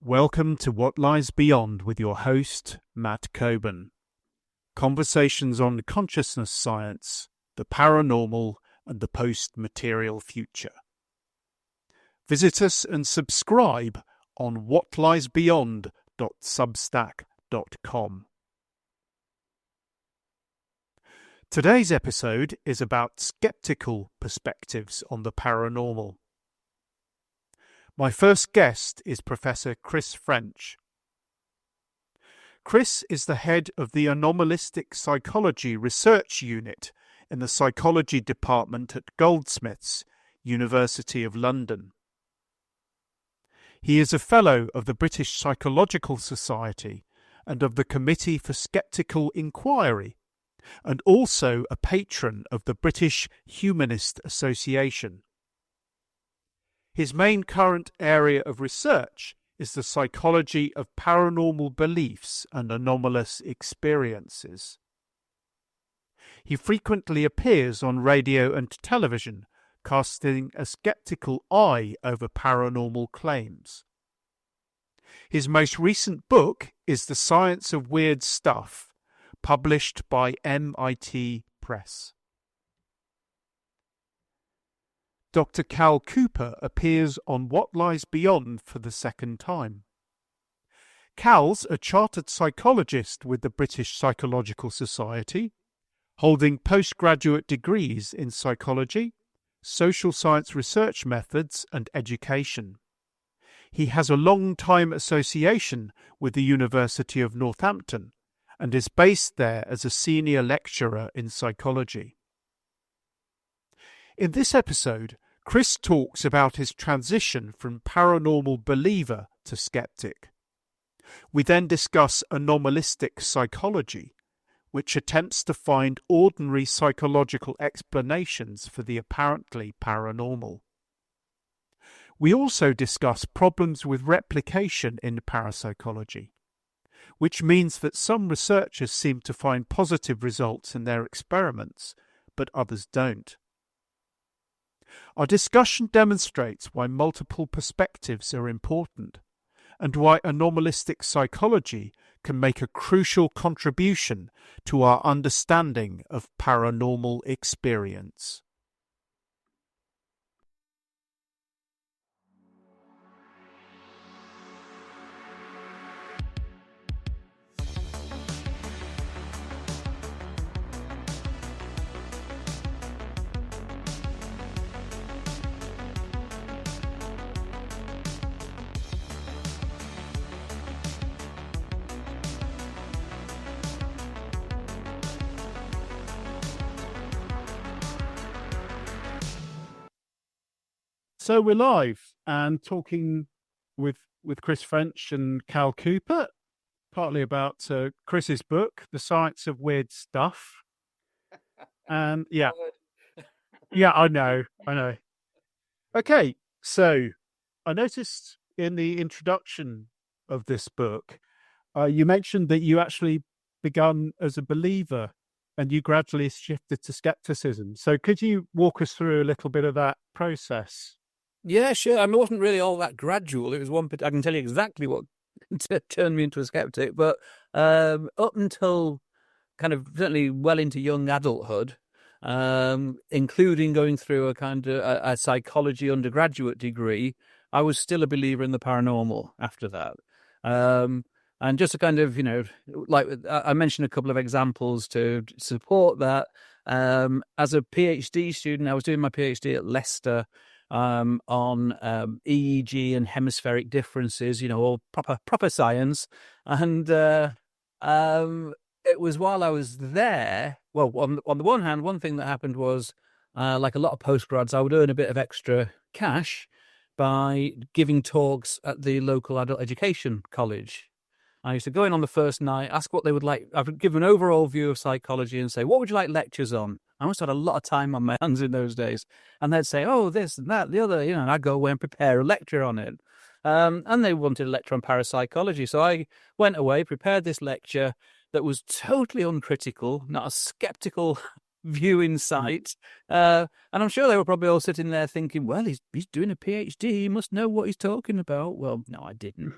Welcome to What Lies Beyond with your host, Matt Coburn. Conversations on consciousness science, the paranormal, and the post-material future. Visit us and subscribe on whatliesbeyond.substack.com. Today's episode is about skeptical perspectives on the paranormal. My first guest is Professor Chris French. Chris is the head of the Anomalistic Psychology Research Unit in the Psychology Department at Goldsmiths, University of London. He is a Fellow of the British Psychological Society and of the Committee for Skeptical Inquiry, and also a patron of the British Humanist Association. His main current area of research is the psychology of paranormal beliefs and anomalous experiences. He frequently appears on radio and television, casting a skeptical eye over paranormal claims. His most recent book is The Science of Weird Stuff, published by MIT Press. Dr. Cal Cooper appears on What Lies Beyond for the second time. Cal's a chartered psychologist with the British Psychological Society, holding postgraduate degrees in psychology, social science research methods and education. He has a long-time association with the University of Northampton and is based there as a senior lecturer in psychology. In this episode, Chris talks about his transition from paranormal believer to skeptic. We then discuss anomalistic psychology, which attempts to find ordinary psychological explanations for the apparently paranormal. We also discuss problems with replication in parapsychology, which means that some researchers seem to find positive results in their experiments, but others don't. Our discussion demonstrates why multiple perspectives are important, and why anomalistic psychology can make a crucial contribution to our understanding of paranormal experience. So we're live and talking with Chris French and Cal Cooper, partly about Chris's book, The Science of Weird Stuff. And yeah, I know. Okay, so I noticed in the introduction of this book, you mentioned that you actually begun as a believer and you gradually shifted to skepticism. So could you walk us through a little bit of that process? Yeah, sure. I mean, it wasn't really all that gradual. It was I can tell you exactly what turned me into a skeptic. But up until kind of certainly well into young adulthood, including going through a kind of a psychology undergraduate degree, I was still a believer in the paranormal after that. And just to kind of, like I mentioned a couple of examples to support that. As a PhD student, I was doing my PhD at Leicester, on EEG and hemispheric differences, all proper science. And it was while I was there, well, on the one hand, one thing that happened was, like a lot of postgrads, I would earn a bit of extra cash by giving talks at the local adult education college. I used to go in on the first night, ask what they would like. I would give an overall view of psychology and say, what would you like lectures on? I must have had a lot of time on my hands in those days. And they'd say, oh, this and that, the other, and I'd go away and prepare a lecture on it. And they wanted a lecture on parapsychology. So I went away, prepared this lecture that was totally uncritical, not a skeptical view in sight. And I'm sure they were probably all sitting there thinking, well, he's doing a PhD. He must know what he's talking about. Well, no, I didn't.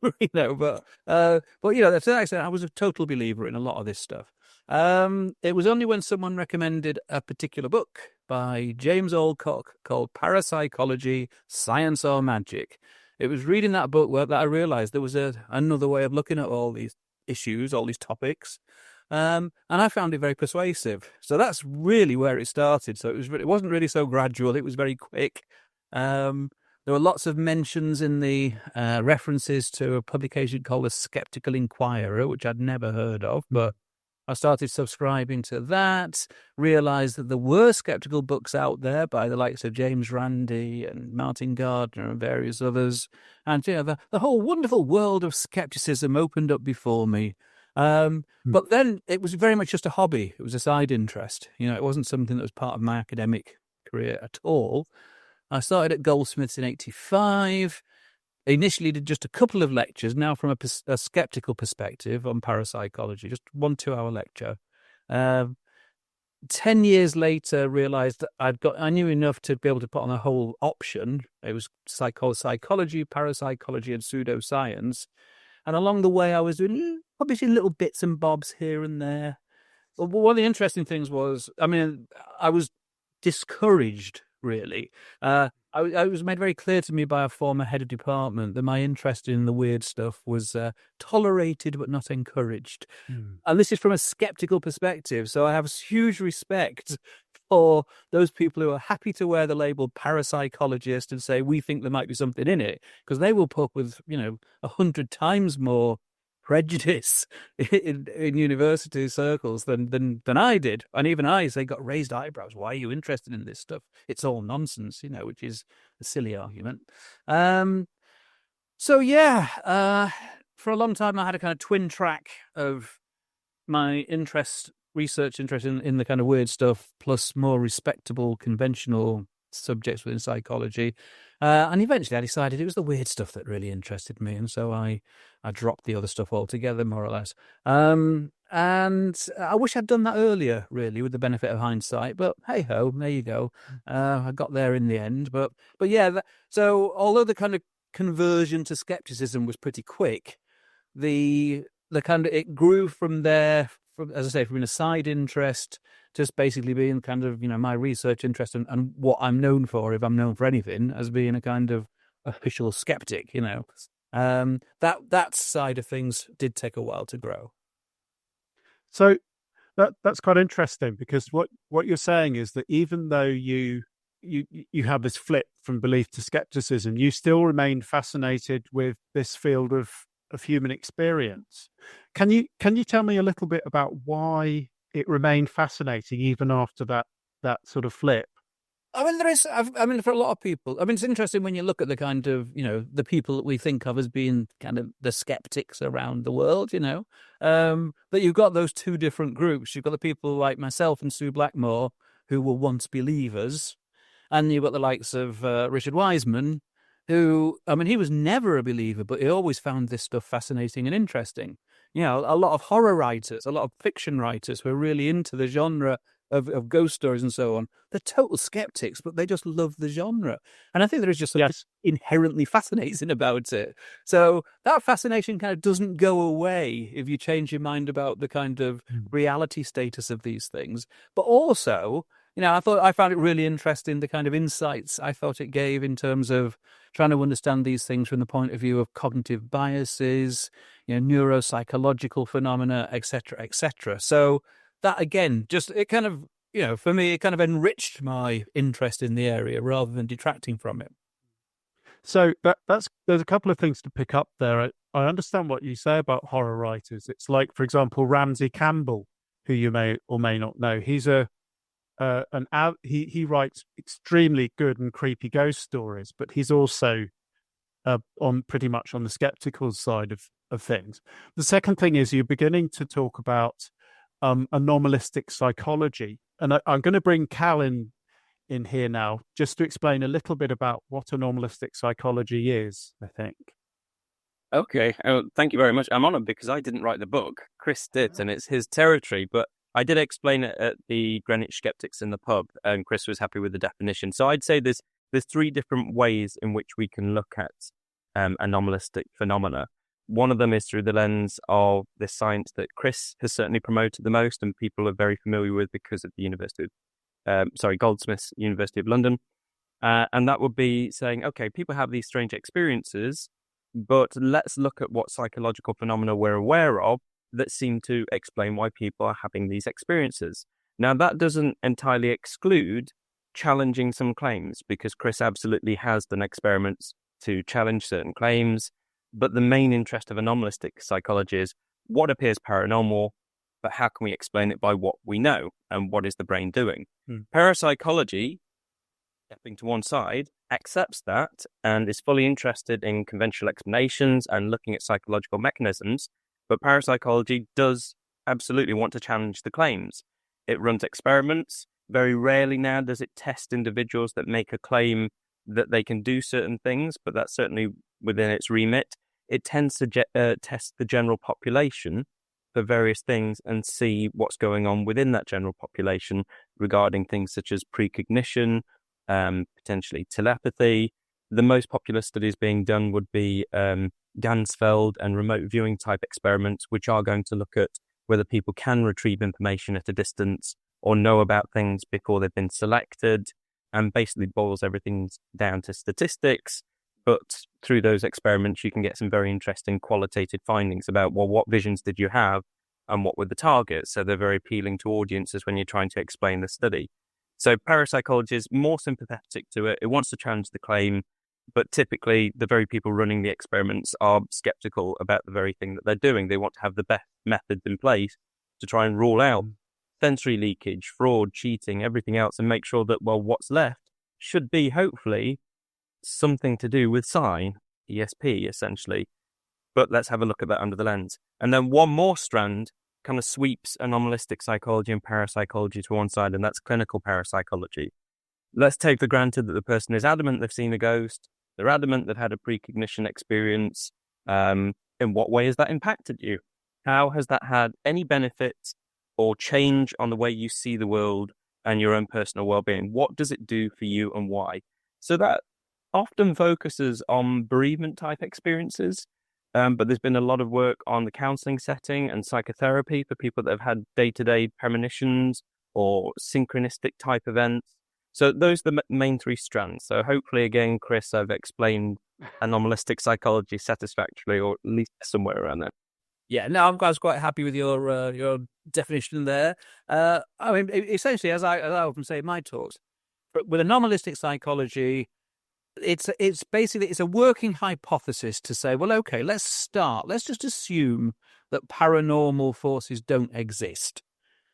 But to that extent, I was a total believer in a lot of this stuff. It was only when someone recommended a particular book by James Alcock called Parapsychology, Science or Magic. It was reading that book that I realized there was another way of looking at all these issues, all these topics. And I found it very persuasive. So that's really where it started. So it wasn't really so gradual. It was very quick. There were lots of mentions in the references to a publication called The Skeptical Inquirer, which I'd never heard of, but I started subscribing to that, realized that there were skeptical books out there by the likes of James Randi and Martin Gardner and various others. And the whole wonderful world of skepticism opened up before me. But then it was very much just a hobby. It was a side interest. It wasn't something that was part of my academic career at all. I started at Goldsmiths in 1985. Initially did just a couple of lectures, now from a skeptical perspective on parapsychology, just 1 2-hour lecture. 10 years later, realized that I knew enough to be able to put on a whole option. It was psychology, parapsychology, and pseudoscience. And along the way, I was publishing little bits and bobs here and there. But one of the interesting things was, I was discouraged, really. I was made very clear to me by a former head of department that my interest in the weird stuff was tolerated but not encouraged. And this is from a skeptical perspective. So I have huge respect for those people who are happy to wear the label parapsychologist and say, we think there might be something in it, because they will put up with, 100 times more prejudice in university circles than I did. And even they got raised eyebrows. Why are you interested in this stuff? It's all nonsense, which is a silly argument. For a long time I had a kind of twin track of my research interest in the kind of weird stuff, plus more respectable, conventional subjects within psychology. And eventually I decided it was the weird stuff that really interested me. And so I dropped the other stuff altogether, more or less. And I wish I'd done that earlier, really, with the benefit of hindsight. But hey-ho, there you go. I got there in the end. But yeah, so although the kind of conversion to skepticism was pretty quick, the kind of, it grew from there, as I say, from a side interest, just basically being kind of, my research interest and what I'm known for, if I'm known for anything, as being a kind of official skeptic, that side of things did take a while to grow. So that's quite interesting, because what you're saying is that even though you have this flip from belief to skepticism, you still remain fascinated with this field of human experience. Can you tell me a little bit about why it remained fascinating even after that sort of flip? For a lot of people, it's interesting when you look at the kind of, the people that we think of as being kind of the skeptics around the world, that you've got those two different groups. You've got the people like myself and Sue Blackmore, who were once believers, and you've got the likes of Richard Wiseman, who, he was never a believer, but he always found this stuff fascinating and interesting. A lot of horror writers, a lot of fiction writers who are really into the genre of ghost stories and so on. They're total skeptics, but they just love the genre. And I think there is just something inherently fascinating about it. So that fascination kind of doesn't go away if you change your mind about the kind of reality status of these things. But also, I found it really interesting, the kind of insights I thought it gave in terms of trying to understand these things from the point of view of cognitive biases, neuropsychological phenomena, etc., etc. So that, again, it kind of, for me, it kind of enriched my interest in the area rather than detracting from it. So there's a couple of things to pick up there. I understand what you say about horror writers. It's like, for example, Ramsey Campbell, who you may or may not know. He's he writes extremely good and creepy ghost stories, but he's also pretty much on the skeptical side of things. The second thing is you're beginning to talk about anomalistic psychology, and I'm going to bring Cal in here now just to explain a little bit about what anomalistic psychology is, I think. Okay, thank you very much. I'm honoured because I didn't write the book. Chris did, and it's his territory. But I did explain it at the Greenwich Skeptics in the pub, and Chris was happy with the definition. So I'd say there's three different ways in which we can look at anomalistic phenomena. One of them is through the lens of the science that Chris has certainly promoted the most, and people are very familiar with because of the Goldsmiths, University of London. And that would be saying, okay, people have these strange experiences, but let's look at what psychological phenomena we're aware of that seem to explain why people are having these experiences. Now, that doesn't entirely exclude challenging some claims, because Chris absolutely has done experiments to challenge certain claims. But the main interest of anomalistic psychology is what appears paranormal, but how can we explain it by what we know and what is the brain doing? Parapsychology, stepping to one side, accepts that and is fully interested in conventional explanations and looking at psychological mechanisms. But parapsychology does absolutely want to challenge the claims. It runs experiments. Very rarely now does it test individuals that make a claim that they can do certain things, but that's certainly within its remit. It tends to test the general population for various things and see what's going on within that general population regarding things such as precognition, potentially telepathy. The most popular studies being done would be Gansfeld and remote viewing type experiments, which are going to look at whether people can retrieve information at a distance or know about things before they've been selected, and basically boils everything down to statistics. But through those experiments, you can get some very interesting qualitative findings about, well, what visions did you have and what were the targets? So they're very appealing to audiences when you're trying to explain the study. So parapsychology is more sympathetic to it. It wants to challenge the claim, but typically the very people running the experiments are skeptical about the very thing that they're doing. They want to have the best methods in place to try and rule out sensory leakage, fraud, cheating, everything else, and make sure that, well, what's left should be hopefully something to do with psi, ESP, essentially. But let's have a look at that under the lens. And then one more strand kind of sweeps anomalistic psychology and parapsychology to one side, and that's clinical parapsychology. Let's take for granted that the person is adamant they've seen a ghost, they're adamant they've had a precognition experience. In what way has that impacted you? How has that had any benefit or change on the way you see the world and your own personal well-being? What does it do for you and why? So that often focuses on bereavement type experiences, but there's been a lot of work on the counseling setting and psychotherapy for people that have had day-to-day premonitions or synchronistic type events. So those are the main three strands. So hopefully, again, Chris, I've explained anomalistic psychology satisfactorily, or at least somewhere around there. Yeah, no, I was quite happy with your definition there. I mean, essentially, as I often say in my talks, with anomalistic psychology, it's basically a working hypothesis to say, well, okay, let's just assume that paranormal forces don't exist,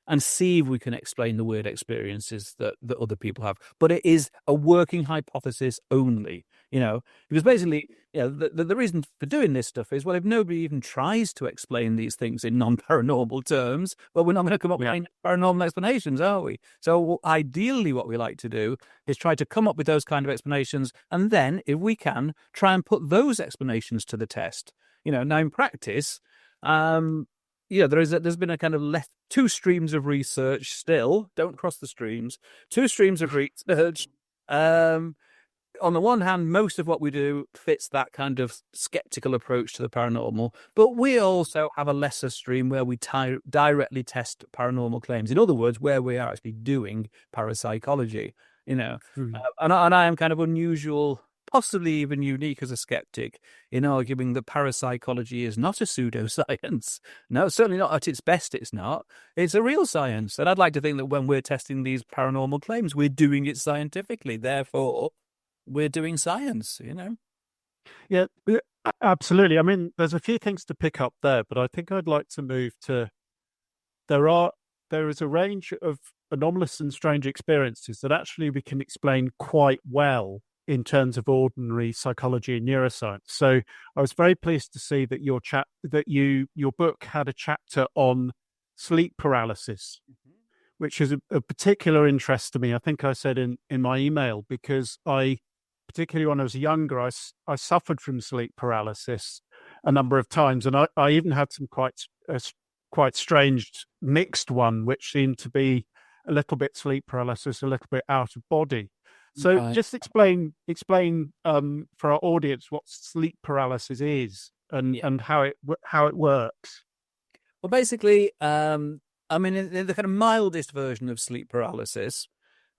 and see if we can explain the weird experiences that other people have. But it is a working hypothesis only, because basically, the reason for doing this stuff is, well, if nobody even tries to explain these things in non-paranormal terms, well, we're not going to come up with paranormal explanations, are we? So ideally what we like to do is try to come up with those kind of explanations, and then, if we can, try and put those explanations to the test. Now in practice, there's been a kind of two streams of research still. Don't cross the streams. Two streams of research. On the one hand, most of what we do fits that kind of skeptical approach to the paranormal, but we also have a lesser stream where we directly test paranormal claims. In other words, where we are actually doing parapsychology. And I am kind of unusual, possibly even unique as a skeptic, in arguing that parapsychology is not a pseudoscience. No, certainly not at its best, it's not. It's a real science. And I'd like to think that when we're testing these paranormal claims, we're doing it scientifically. Therefore, we're doing science, Yeah, absolutely. I mean, there's a few things to pick up there, but I think I'd like to move to, there is a range of anomalous and strange experiences that actually we can explain quite well in terms of ordinary psychology and neuroscience. So I was very pleased to see that your book had a chapter on sleep paralysis, which is a particular interest to me. I think I said in my email, because particularly when I was younger, I suffered from sleep paralysis a number of times, and I even had some quite quite strange mixed one, which seemed to be a little bit sleep paralysis, a little bit out of body. So Right. just explain for our audience what sleep paralysis is and how it works. Well, basically, I mean, in the kind of mildest version of sleep paralysis,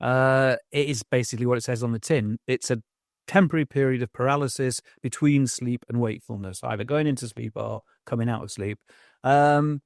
it is basically what it says on the tin. It's a temporary period of paralysis between sleep and wakefulness, either going into sleep or coming out of sleep. And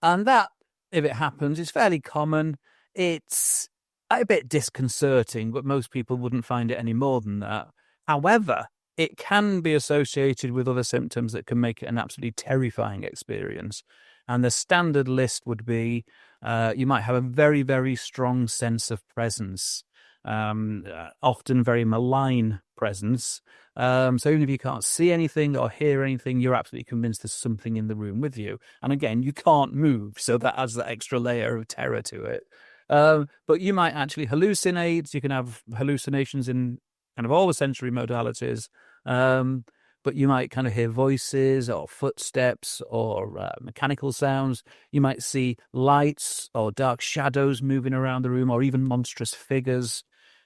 that, if it happens, is fairly common. It's a bit disconcerting, but most people wouldn't find it any more than that. However, it can be associated with other symptoms that can make it an absolutely terrifying experience. And the standard list would be you might have a very, very strong sense of presence, often very malign presence. So even if you can't see anything or hear anything, you're absolutely convinced there's something in the room with you. And again, you can't move, so that adds that extra layer of terror to it. But you might actually hallucinate. You can have hallucinations in kind of all the sensory modalities. But you might kind of hear voices or footsteps or mechanical sounds. You might see lights or dark shadows moving around the room, or even monstrous figures.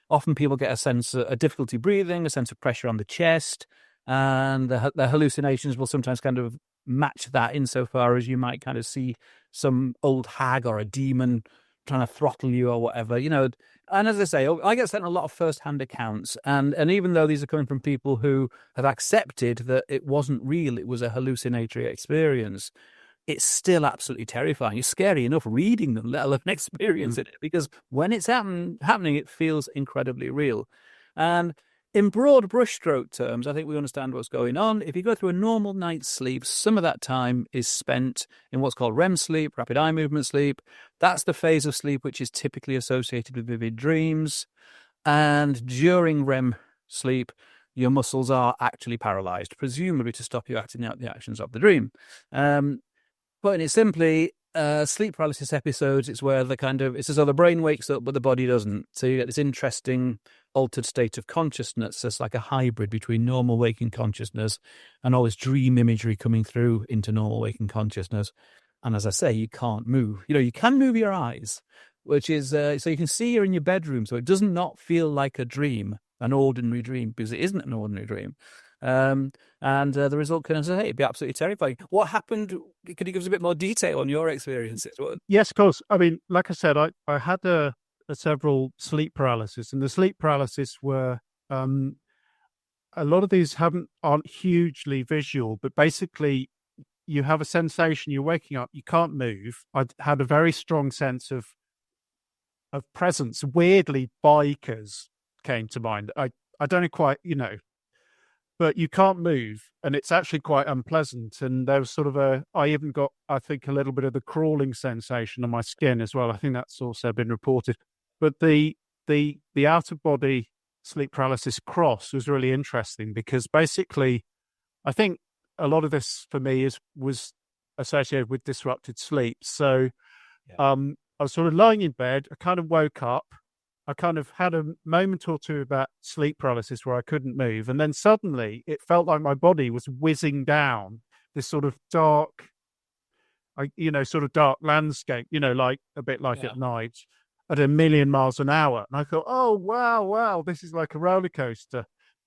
Often people get a sense of a difficulty breathing, a sense of pressure on the chest, and the hallucinations will sometimes kind of match that insofar as you might kind of see some old hag or a demon trying to throttle you or whatever, you know. And as I say, I get sent a lot of first-hand accounts, and even though these are coming from people who have accepted that it wasn't real, it was a hallucinatory experience, it's still absolutely terrifying. It's scary enough reading them, let alone experiencing it, because when it's happening, it feels incredibly real. And in broad brushstroke terms, I think we understand what's going on. If you go through a normal night's sleep, some of that time is spent in what's called REM sleep, rapid eye movement sleep. That's the phase of sleep which is typically associated with vivid dreams. And during REM sleep, your muscles are actually paralyzed, presumably to stop you acting out the actions of the dream. Putting it simply, sleep paralysis episodes, it's where it's as though the brain wakes up, but the body doesn't. So you get this interesting altered state of consciousness. It's like a hybrid between normal waking consciousness and all this dream imagery coming through into normal waking consciousness. And as I say, you can't move. You know, you can move your eyes, which is, so you can see you're in your bedroom. So it does not feel like a dream, an ordinary dream, because it isn't an ordinary dream. And the result can, as I say, it'd be absolutely terrifying. What happened? Could you give us a bit more detail on your experiences? Yes, of course. I mean, like I said, I had several sleep paralysis, and the sleep paralysis were a lot of these aren't hugely visual, but basically you have a sensation, you're waking up, you can't move. I had a very strong sense of presence. Weirdly, bikers came to mind. I don't know quite, you know, but you can't move, and it's actually quite unpleasant. And there was I even got, I think, a little bit of the crawling sensation on my skin as well. I think that's also been reported. But the out of body sleep paralysis cross was really interesting, because basically, I think a lot of this for me was associated with disrupted sleep. So, I was sort of lying in bed. I kind of woke up. I kind of had a moment or two about sleep paralysis where I couldn't move. And then suddenly it felt like my body was whizzing down this sort of dark, sort of dark landscape, like a bit like at night at 1,000,000 miles an hour. And I thought, oh, wow, this is like a roller coaster.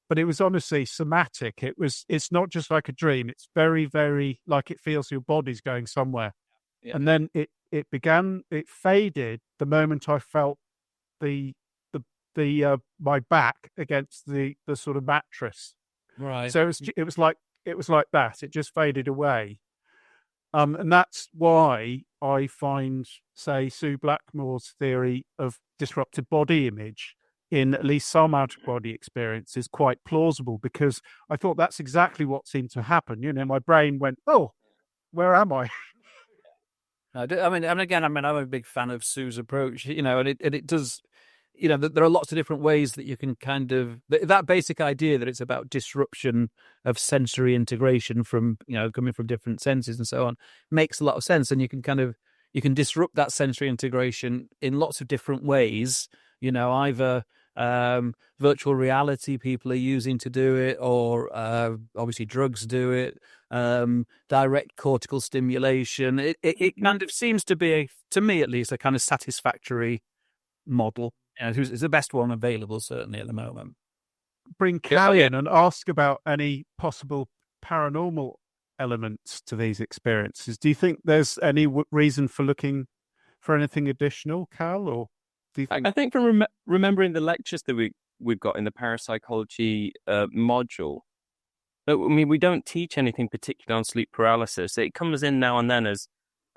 But it was honestly somatic. It's not just like a dream. It's very, very like it feels your body's going somewhere. Yeah. And then it faded the moment I felt my back against the sort of mattress. Right. So it was like that. It just faded away. And that's why I find, say, Sue Blackmore's theory of disrupted body image in at least some out-of-body experiences quite plausible, because I thought that's exactly what seemed to happen. My brain went, oh, where am I? I'm a big fan of Sue's approach, and it does, there are lots of different ways that you can kind of, that basic idea that it's about disruption of sensory integration from, coming from different senses and so on, makes a lot of sense. And you can disrupt that sensory integration in lots of different ways, either virtual reality people are using to do it, or obviously drugs do it. direct cortical stimulation. It kind of seems to be, to me at least, a kind of satisfactory model. It's the best one available, certainly at the moment. Bring Cal in and ask about any possible paranormal elements to these experiences. Do you think there's any reason for looking for anything additional, Cal, or do you think? I think from remembering the lectures that we've got in the parapsychology module, I mean, we don't teach anything particular on sleep paralysis. It comes in now and then as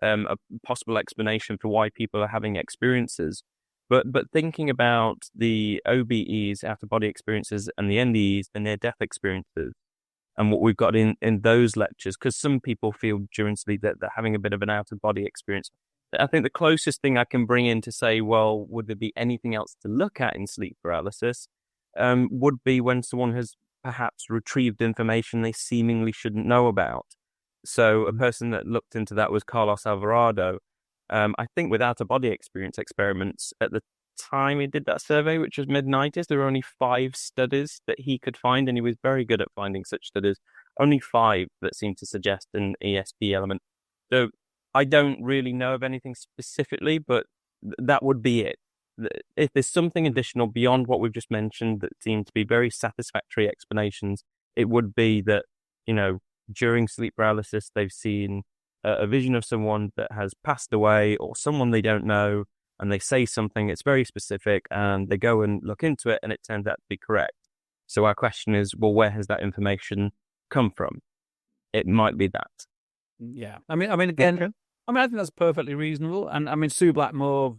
a possible explanation for why people are having experiences. But thinking about the OBEs, out-of-body experiences, and the NDEs, the near-death experiences, and what we've got in those lectures, because some people feel during sleep that they're having a bit of an out-of-body experience. I think the closest thing I can bring in to say, well, would there be anything else to look at in sleep paralysis, would be when someone has perhaps retrieved information they seemingly shouldn't know about. So a person that looked into that was Carlos Alvarado. I think with out-of-body experience experiments, at the time he did that survey, which was mid-90s, there were only 5 studies that he could find, and he was very good at finding such studies. Only 5 that seemed to suggest an ESP element. So I don't really know of anything specifically, but that would be it. If there's something additional beyond what we've just mentioned that seem to be very satisfactory explanations, it would be that, during sleep paralysis, they've seen a vision of someone that has passed away or someone they don't know, and they say something, it's very specific, and they go and look into it, and it turns out to be correct. So our question is, well, where has that information come from? It might be that. Yeah. I mean, again, I think that's perfectly reasonable. And I mean, Sue Blackmore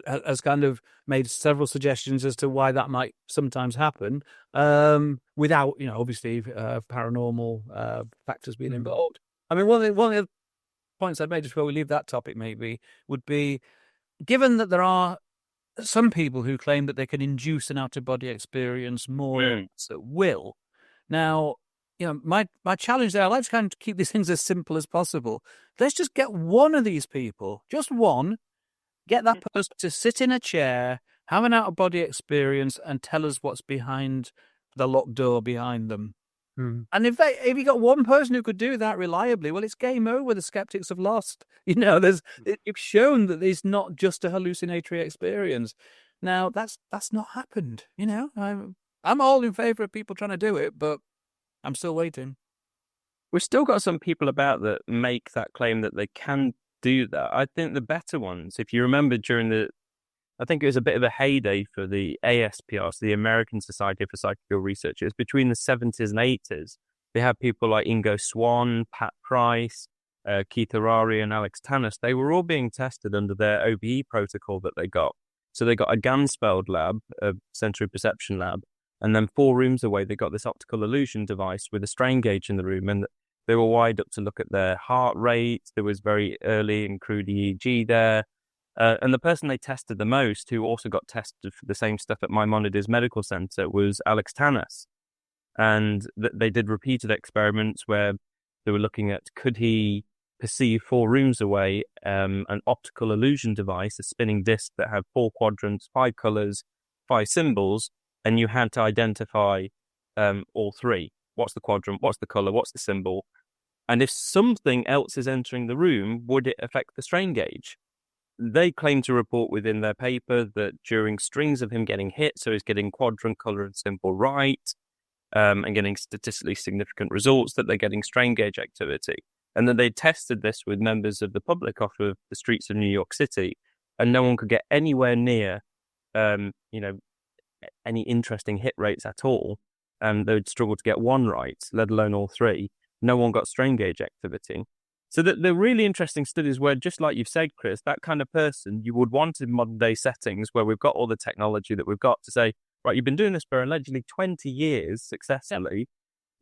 has kind of made several suggestions as to why that might sometimes happen, without, obviously, paranormal factors being involved. I mean, one of the points I'd made just before we leave that topic maybe would be, given that there are some people who claim that they can induce an out-of-body experience more at will. Now, my challenge there, I like to kind of keep these things as simple as possible. Let's just get one of these people, just one, get that person to sit in a chair, have an out-of-body experience, and tell us what's behind the locked door behind them. And if you got one person who could do that reliably, well, it's game over. The skeptics have lost. It's shown that it's not just a hallucinatory experience. Now, that's not happened. I'm all in favor of people trying to do it, but I'm still waiting. We've still got some people about that make that claim that they can do that. I think the better ones, if you remember I think it was a bit of a heyday for the ASPR, so the American Society for Psychical Research. It was between the 70s and 80s. They had people like Ingo Swann, Pat Price, Keith Harari, and Alex Tannis. They were all being tested under their OBE protocol that they got. So they got a Gansfeld lab, a sensory perception lab, and then 4 rooms away, they got this optical illusion device with a strain gauge in the room, and they were wired up to look at their heart rate. There was very early and crude EEG there. And the person they tested the most, who also got tested for the same stuff at Maimonides Medical Center, was Alex Tannis. And they did repeated experiments where they were looking at, could he perceive 4 rooms away an optical illusion device, a spinning disc that had 4 quadrants, 5 colors, 5 symbols, and you had to identify all 3. What's the quadrant? What's the color? What's the symbol? And if something else is entering the room, would it affect the strain gauge? They claim to report within their paper that during strings of him getting hit, so he's getting quadrant, color, and symbol right, and getting statistically significant results, that they're getting strain gauge activity. And then they tested this with members of the public off of the streets of New York City, and no one could get anywhere near, any interesting hit rates at all. And they would struggle to get 1 right, let alone all 3. No one got strain gauge activity. So the really interesting studies where, just like you've said, Chris, that kind of person you would want in modern day settings where we've got all the technology that we've got to say, right, you've been doing this for allegedly 20 years successfully.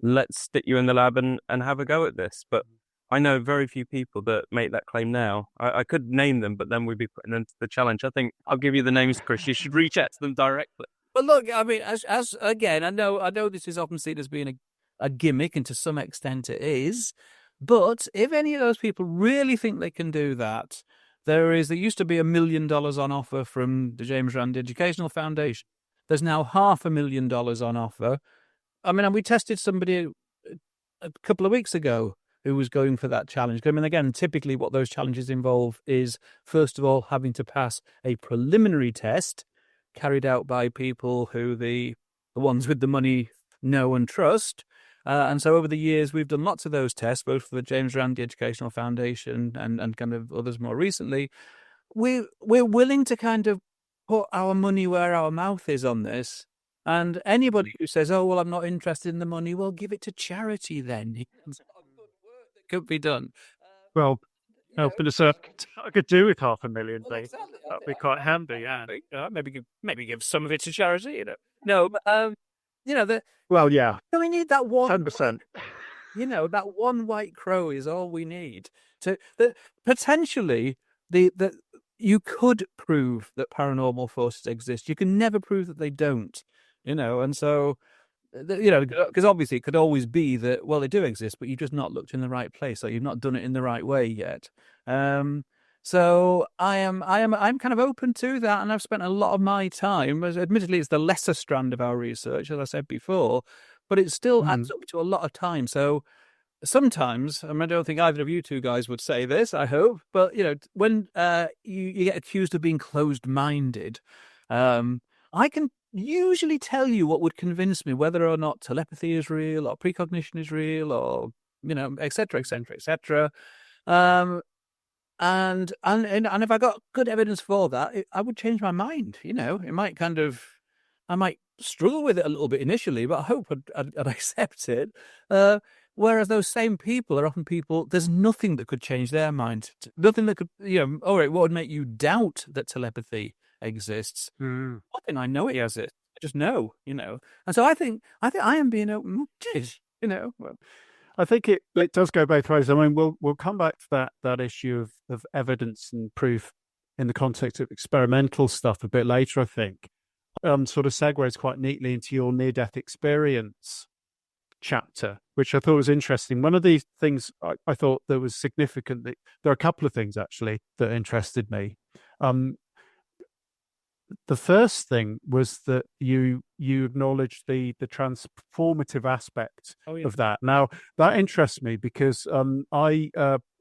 Let's stick you in the lab and have a go at this. But I know very few people that make that claim now. I could name them, but then we'd be putting them to the challenge. I think I'll give you the names, Chris. You should reach out to them directly. But look, I mean, as again, I know this is often seen as being a gimmick, and to some extent it is. But if any of those people really think they can do that, there used to be $1 million on offer from the James Rand Educational Foundation. There's now $500,000 on offer. I mean, we tested somebody a couple of weeks ago who was going for that challenge. I mean, again, typically what those challenges involve is, first of all, having to pass a preliminary test carried out by people who the ones with the money know and trust. And so over the years, we've done lots of those tests, both for the James Randi Educational Foundation and kind of others more recently. We're willing to kind of put our money where our mouth is on this. And anybody who says, oh, well, I'm not interested in the money, well, give it to charity then. There's a lot of good work that could be done. Well, You know, I could do with $500,000. well, exactly. That'd be quite handy, yeah. Maybe give some of it to charity, you know. No, but, you know, Well, yeah, we need that one. 10%. You know, that one white crow is all we need to potentially the you could prove that paranormal forces exist. You can never prove that they don't, you know, and so you know, because obviously it could always be that, well, they do exist, but you've just not looked in the right place, or you've not done it in the right way yet. So I'm kind of open to that, and I've spent a lot of my time, as admittedly it's the lesser strand of our research, as I said before, but it still adds up to a lot of time. So sometimes, I don't think either of you two guys would say this, I hope, but you know, when you get accused of being closed-minded, I can usually tell you what would convince me whether or not telepathy is real, or precognition is real, or you know, etc., etc., etc. And if I got good evidence for that, I would change my mind. You know, it might I might struggle with it a little bit initially, but I hope I'd accept it. Whereas those same people are often people, there's nothing that could change their mind. Nothing that could, you know, all right, what would make you doubt that telepathy exists? Nothing. I know it exists. I just know, you know. And so I think I am being open-minded, you know. Well, I think it does go both ways. I mean, we'll come back to that issue of evidence and proof in the context of experimental stuff a bit later, I think. Sort of segues quite neatly into your near-death experience chapter, which I thought was interesting. One of the things I thought that was significant, there are a couple of things actually that interested me. The first thing was that you acknowledged the transformative aspect of that. Now that interests me because I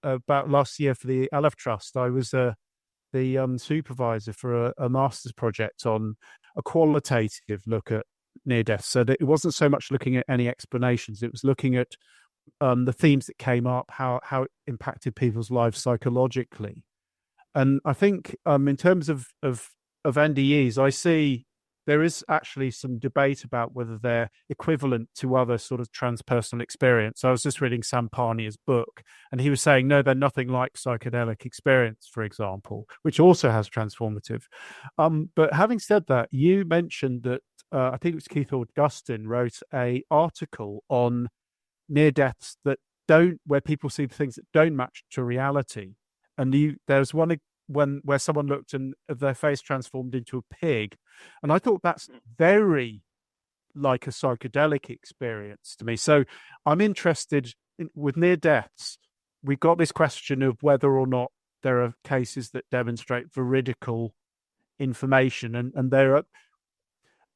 about last year for the Aleph Trust, I was the supervisor for a master's project on a qualitative look at near death. So that it wasn't so much looking at any explanations; it was looking at the themes that came up, how it impacted people's lives psychologically. And I think in terms of NDEs, I see there is actually some debate about whether they're equivalent to other sort of transpersonal experience. I was just reading Sam Parnia's book, and he was saying, no, they're nothing like psychedelic experience, for example, which also has transformative. But having said that, you mentioned that I think it was Keith Augustine wrote an article on near deaths that where people see things that don't match to reality. And there's one where someone looked and their face transformed into a pig. And I thought that's very like a psychedelic experience to me. So I'm interested with near deaths. We've got this question of whether or not there are cases that demonstrate veridical information. And there are,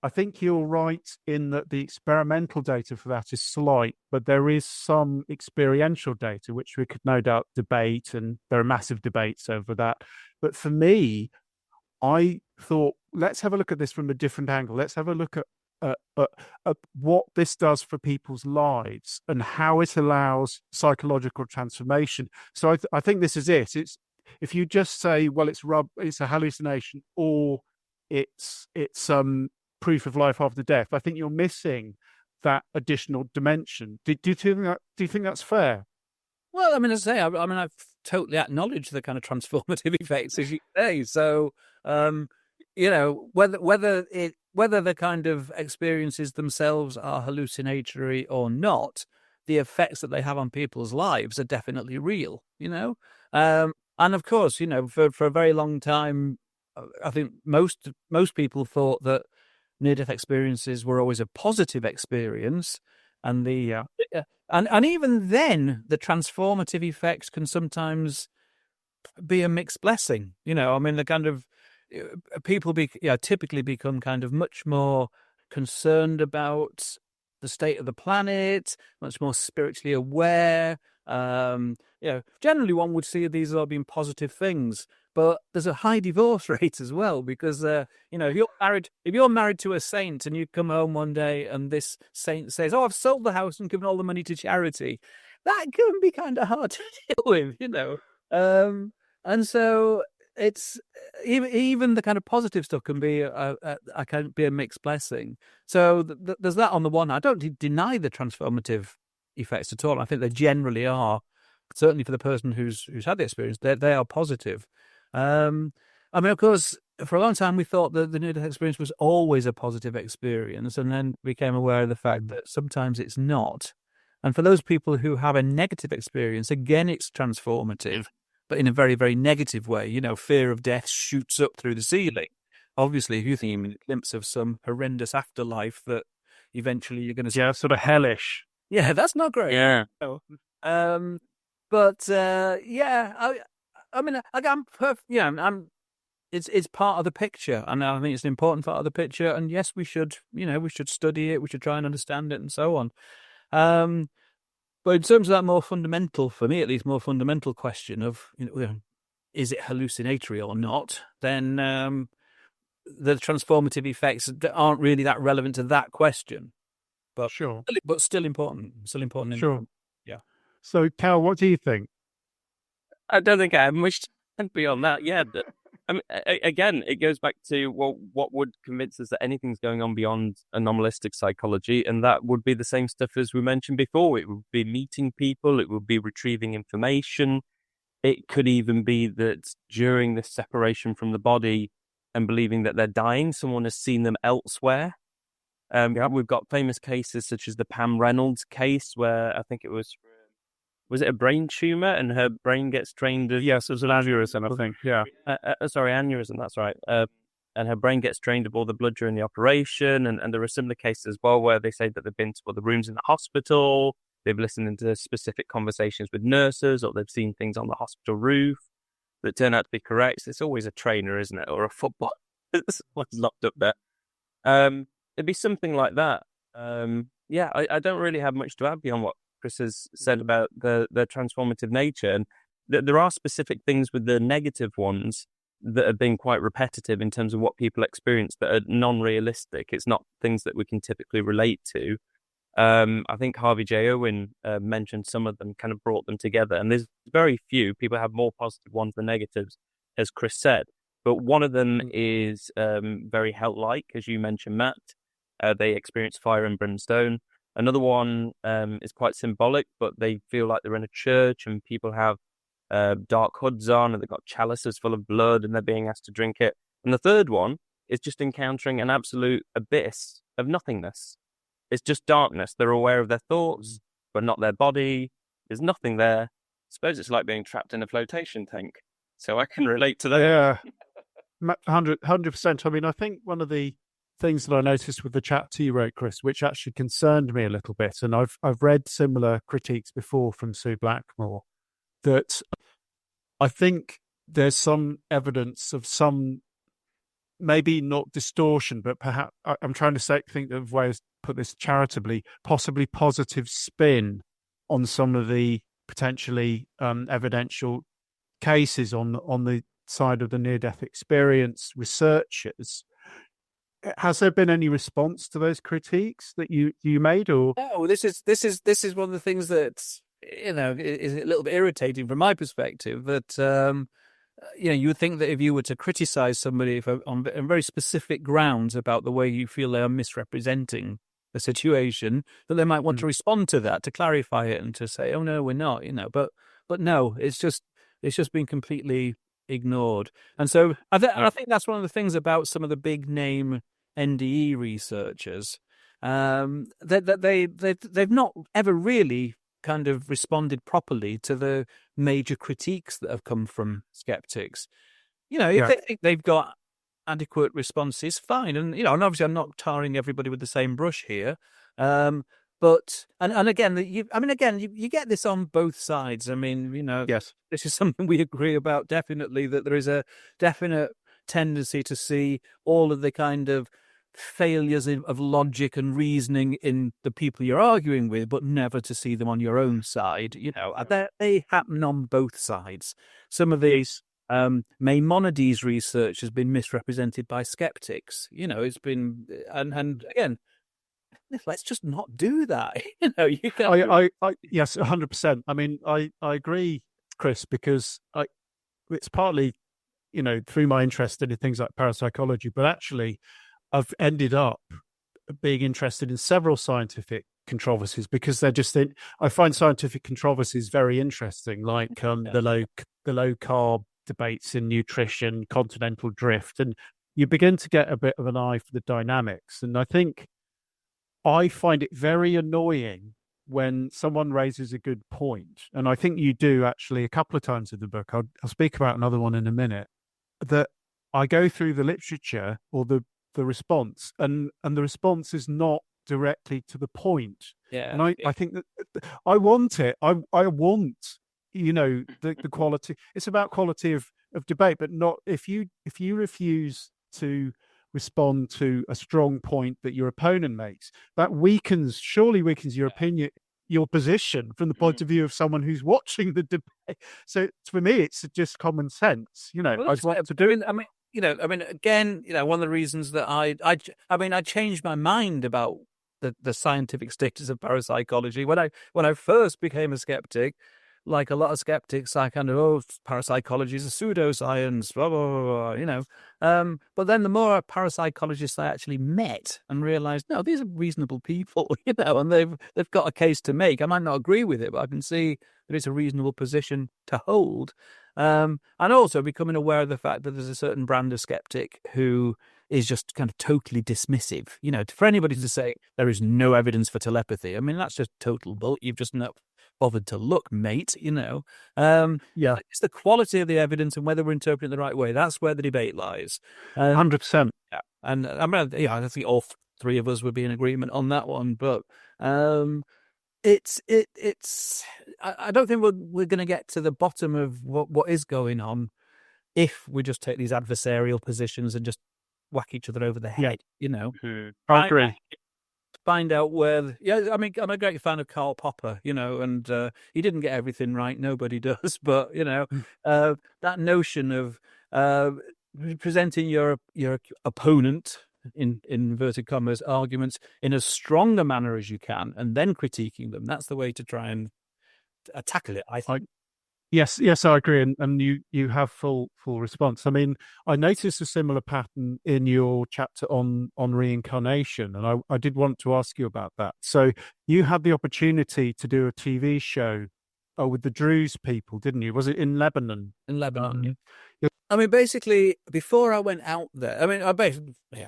I think you're right in that the experimental data for that is slight, but there is some experiential data, which we could no doubt debate, and there are massive debates over that. But for me, I thought, let's have a look at this from a different angle. Let's have a look at what this does for people's lives and how it allows psychological transformation. So I think this is it. It's if you just say, well, it's a hallucination, or it's proof of life after death, I think you're missing that additional dimension. Do you think that's fair? Well, I mean, as I say, I've totally acknowledged the kind of transformative effects, as you say. So, you know, whether the kind of experiences themselves are hallucinatory or not, the effects that they have on people's lives are definitely real. You know, and of course, you know, for a very long time, I think most people thought that near-death experiences were always a positive experience, and and even then, the transformative effects can sometimes be a mixed blessing. You know, I mean, the kind of people typically become kind of much more concerned about the state of the planet, much more spiritually aware, Generally one would see these as all being positive things, but there's a high divorce rate as well because if you're married to a saint and you come home one day and this saint says, "Oh, I've sold the house and given all the money to charity," that can be kind of hard to deal with. And so it's even the kind of positive stuff can be a mixed blessing. So there's that on the one hand. I don't deny the transformative effects at all. I think they generally are, certainly for the person who's had the experience, they are positive. Of course, for a long time we thought that the near-death experience was always a positive experience, and then became aware of the fact that sometimes it's not. And for those people who have a negative experience, again, it's transformative, but in a very, very negative way. Fear of death shoots up through the ceiling. Obviously, if you think a glimpse of some horrendous afterlife that eventually you're going to... Yeah, sort of hellish. Yeah, that's not great. Yeah. It's part of the picture, and I think it's an important part of the picture. And yes, we should study it, we should try and understand it, and so on. But in terms of that more fundamental, for me at least, more fundamental question of is it hallucinatory or not? Then the transformative effects aren't really that relevant to that question. But sure, but still important. Still important. Sure. Yeah. So, Cal, what do you think? I don't think I have much beyond that. Yeah. I mean, again, it goes back to what would convince us that anything's going on beyond anomalistic psychology, and that would be the same stuff as we mentioned before. It would be meeting people, it would be retrieving information. It could even be that during this separation from the body and believing that they're dying, someone has seen them elsewhere. We've got famous cases such as the Pam Reynolds case, where I think it was it a brain tumor and her brain gets drained? Yes, it was an aneurysm, I think. Yeah. Aneurysm, that's right. And her brain gets drained of all the blood during the operation. And there are similar cases as well where they say that they've been to other rooms in the hospital, they've listened to specific conversations with nurses, or they've seen things on the hospital roof that turn out to be correct. It's always a trainer, isn't it? Or a football. Someone's locked up there. It'd be something like that. I don't really have much to add beyond what Chris has said about the transformative nature. And there are specific things with the negative ones that have been quite repetitive in terms of what people experience that are non-realistic. It's not things that we can typically relate to. I think Harvey J. Owen mentioned some of them, kind of brought them together. And there's very few. People have more positive ones than negatives, as Chris said. But one of them is very hell-like, as you mentioned, Matt. They experience fire and brimstone. Another one is quite symbolic, but they feel like they're in a church and people have dark hoods on and they've got chalices full of blood and they're being asked to drink it. And the third one is just encountering an absolute abyss of nothingness. It's just darkness. They're aware of their thoughts, but not their body. There's nothing there. I suppose it's like being trapped in a flotation tank. So I can relate to that. Yeah, 100%. I mean, I think one of the things that I noticed with the chapter you wrote, Chris, which actually concerned me a little bit, and I've read similar critiques before from Sue Blackmore, that I think there's some evidence of some, maybe not distortion, but perhaps, I'm trying to think of ways to put this charitably, possibly positive spin on some of the potentially evidential cases on the side of the near-death experience researchers. Has there been any response to those critiques that you made, or no? This is one of the things that is a little bit irritating from my perspective. That you would think that if you were to criticize somebody on very specific grounds about the way you feel they are misrepresenting the situation, that they might want to respond to that, to clarify it, and to say, "Oh no, we're not," But no, it's just been completely ignored. And so I think that's one of the things about some of the big name NDE researchers, that they've not ever really kind of responded properly to the major critiques that have come from skeptics. If they think they've got adequate responses, fine. And and obviously I'm not tarring everybody with the same brush here. But again, you get this on both sides. I mean, yes, this is something we agree about definitely, that there is a definite tendency to see all of the kind of failures of logic and reasoning in the people you're arguing with, but never to see them on your own side. They happen on both sides. Some of these Maimonides research has been misrepresented by skeptics. It's been, and again, let's just not do that. You can. Yes, 100%. I mean, I agree, Chris, because it's partly, through my interest in things like parapsychology, but actually I've ended up being interested in several scientific controversies because I find scientific controversies very interesting, like the low carb debates in nutrition, continental drift, and you begin to get a bit of an eye for the dynamics. And I think I find it very annoying when someone raises a good point, and I think you do actually a couple of times in the book. I'll speak about another one in a minute. That I go through the literature or the response, and the response is not directly to the point. Yeah, and I think that I want it. I want the quality. It's about quality of debate, but not if you refuse to respond to a strong point that your opponent makes, that surely weakens your opinion, your position from the point of view of someone who's watching the debate. So for me, it's just common sense. I want to do it. Again, one of the reasons that I changed my mind about the scientific status of parapsychology when I first became a skeptic. Like a lot of skeptics, I kind of, parapsychology is a pseudoscience, blah, blah, blah, blah, but then the more parapsychologists I actually met and realized, no, these are reasonable people, and they've got a case to make. I might not agree with it, but I can see that it's a reasonable position to hold. And also becoming aware of the fact that there's a certain brand of skeptic who is just kind of totally dismissive. For anybody to say there is no evidence for telepathy, that's just total bull. You've just not bothered to look, mate. It's the quality of the evidence and whether we're interpreting it the right way. That's where the debate lies. 100%. Yeah, and I think all three of us would be in agreement on that one. But it's. I don't think we're going to get to the bottom of what is going on if we just take these adversarial positions and just whack each other over the head. I agree. Find out where. I'm a great fan of Karl Popper, and he didn't get everything right. Nobody does, but that notion of presenting your opponent in inverted commas arguments in as strong a manner as you can, and then critiquing them. That's the way to try and tackle it, I think. Yes, I agree, and you have full response. I noticed a similar pattern in your chapter on reincarnation, and I did want to ask you about that. So you had the opportunity to do a TV show with the Druze people, didn't you? Was it in Lebanon? In Lebanon. Basically, before I went out there,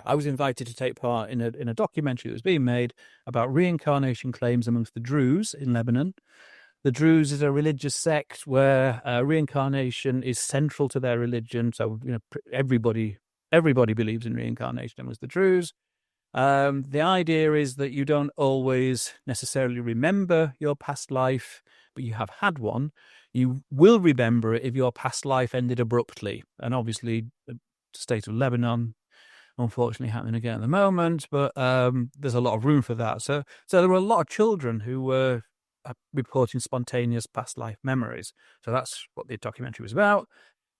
I was invited to take part in a documentary that was being made about reincarnation claims amongst the Druze in Lebanon. The Druze is a religious sect where reincarnation is central to their religion. So, everybody believes in reincarnation amongst the Druze. The idea is that you don't always necessarily remember your past life, but you have had one. You will remember it if your past life ended abruptly. And obviously, the state of Lebanon, unfortunately, happening again at the moment, but there's a lot of room for that. So there were a lot of children who were reporting spontaneous past life memories. So that's what the documentary was about.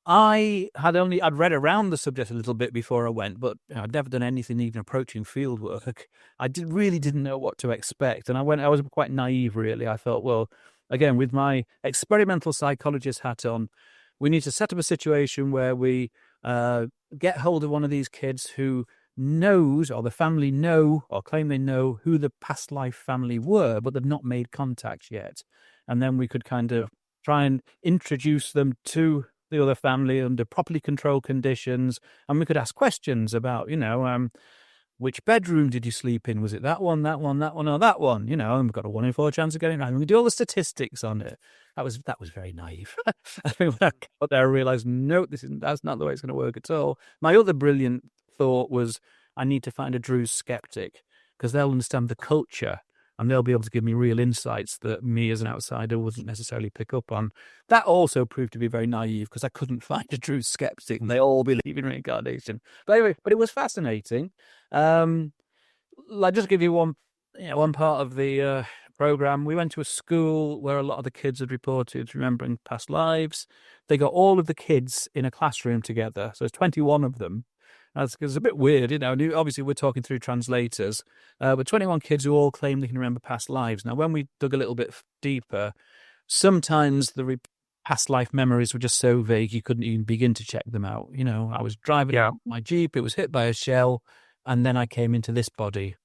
I'd read around the subject a little bit before I went, but I'd never done anything even approaching field work. I really didn't know what to expect. And I was quite naive, really. I thought, well, again, with my experimental psychologist hat on, we need to set up a situation where we get hold of one of these kids who knows, or the family know, or claim they know who the past life family were, but they've not made contact yet. And then we could kind of try and introduce them to the other family under properly controlled conditions. And we could ask questions about, which bedroom did you sleep in? Was it that one, or that one? And we've got a 1 in 4 chance of getting it right. And we do all the statistics on it. That was very naive. When I got there, I realized, no, that's not the way it's going to work at all. My other brilliant thought was, I need to find a Druze skeptic because they'll understand the culture and they'll be able to give me real insights that me as an outsider wouldn't necessarily pick up on. That also proved to be very naive because I couldn't find a true skeptic, and they all believe in reincarnation. But anyway, it was fascinating. I'll just give you one part of the program. We went to a school where a lot of the kids had reported remembering past lives. They got all of the kids in a classroom together. So there's 21 of them. It's a bit weird, and obviously we're talking through translators, but 21 kids who all claim they can remember past lives. Now, when we dug a little bit deeper, sometimes the past life memories were just so vague you couldn't even begin to check them out. I was driving my Jeep, it was hit by a shell, and then I came into this body.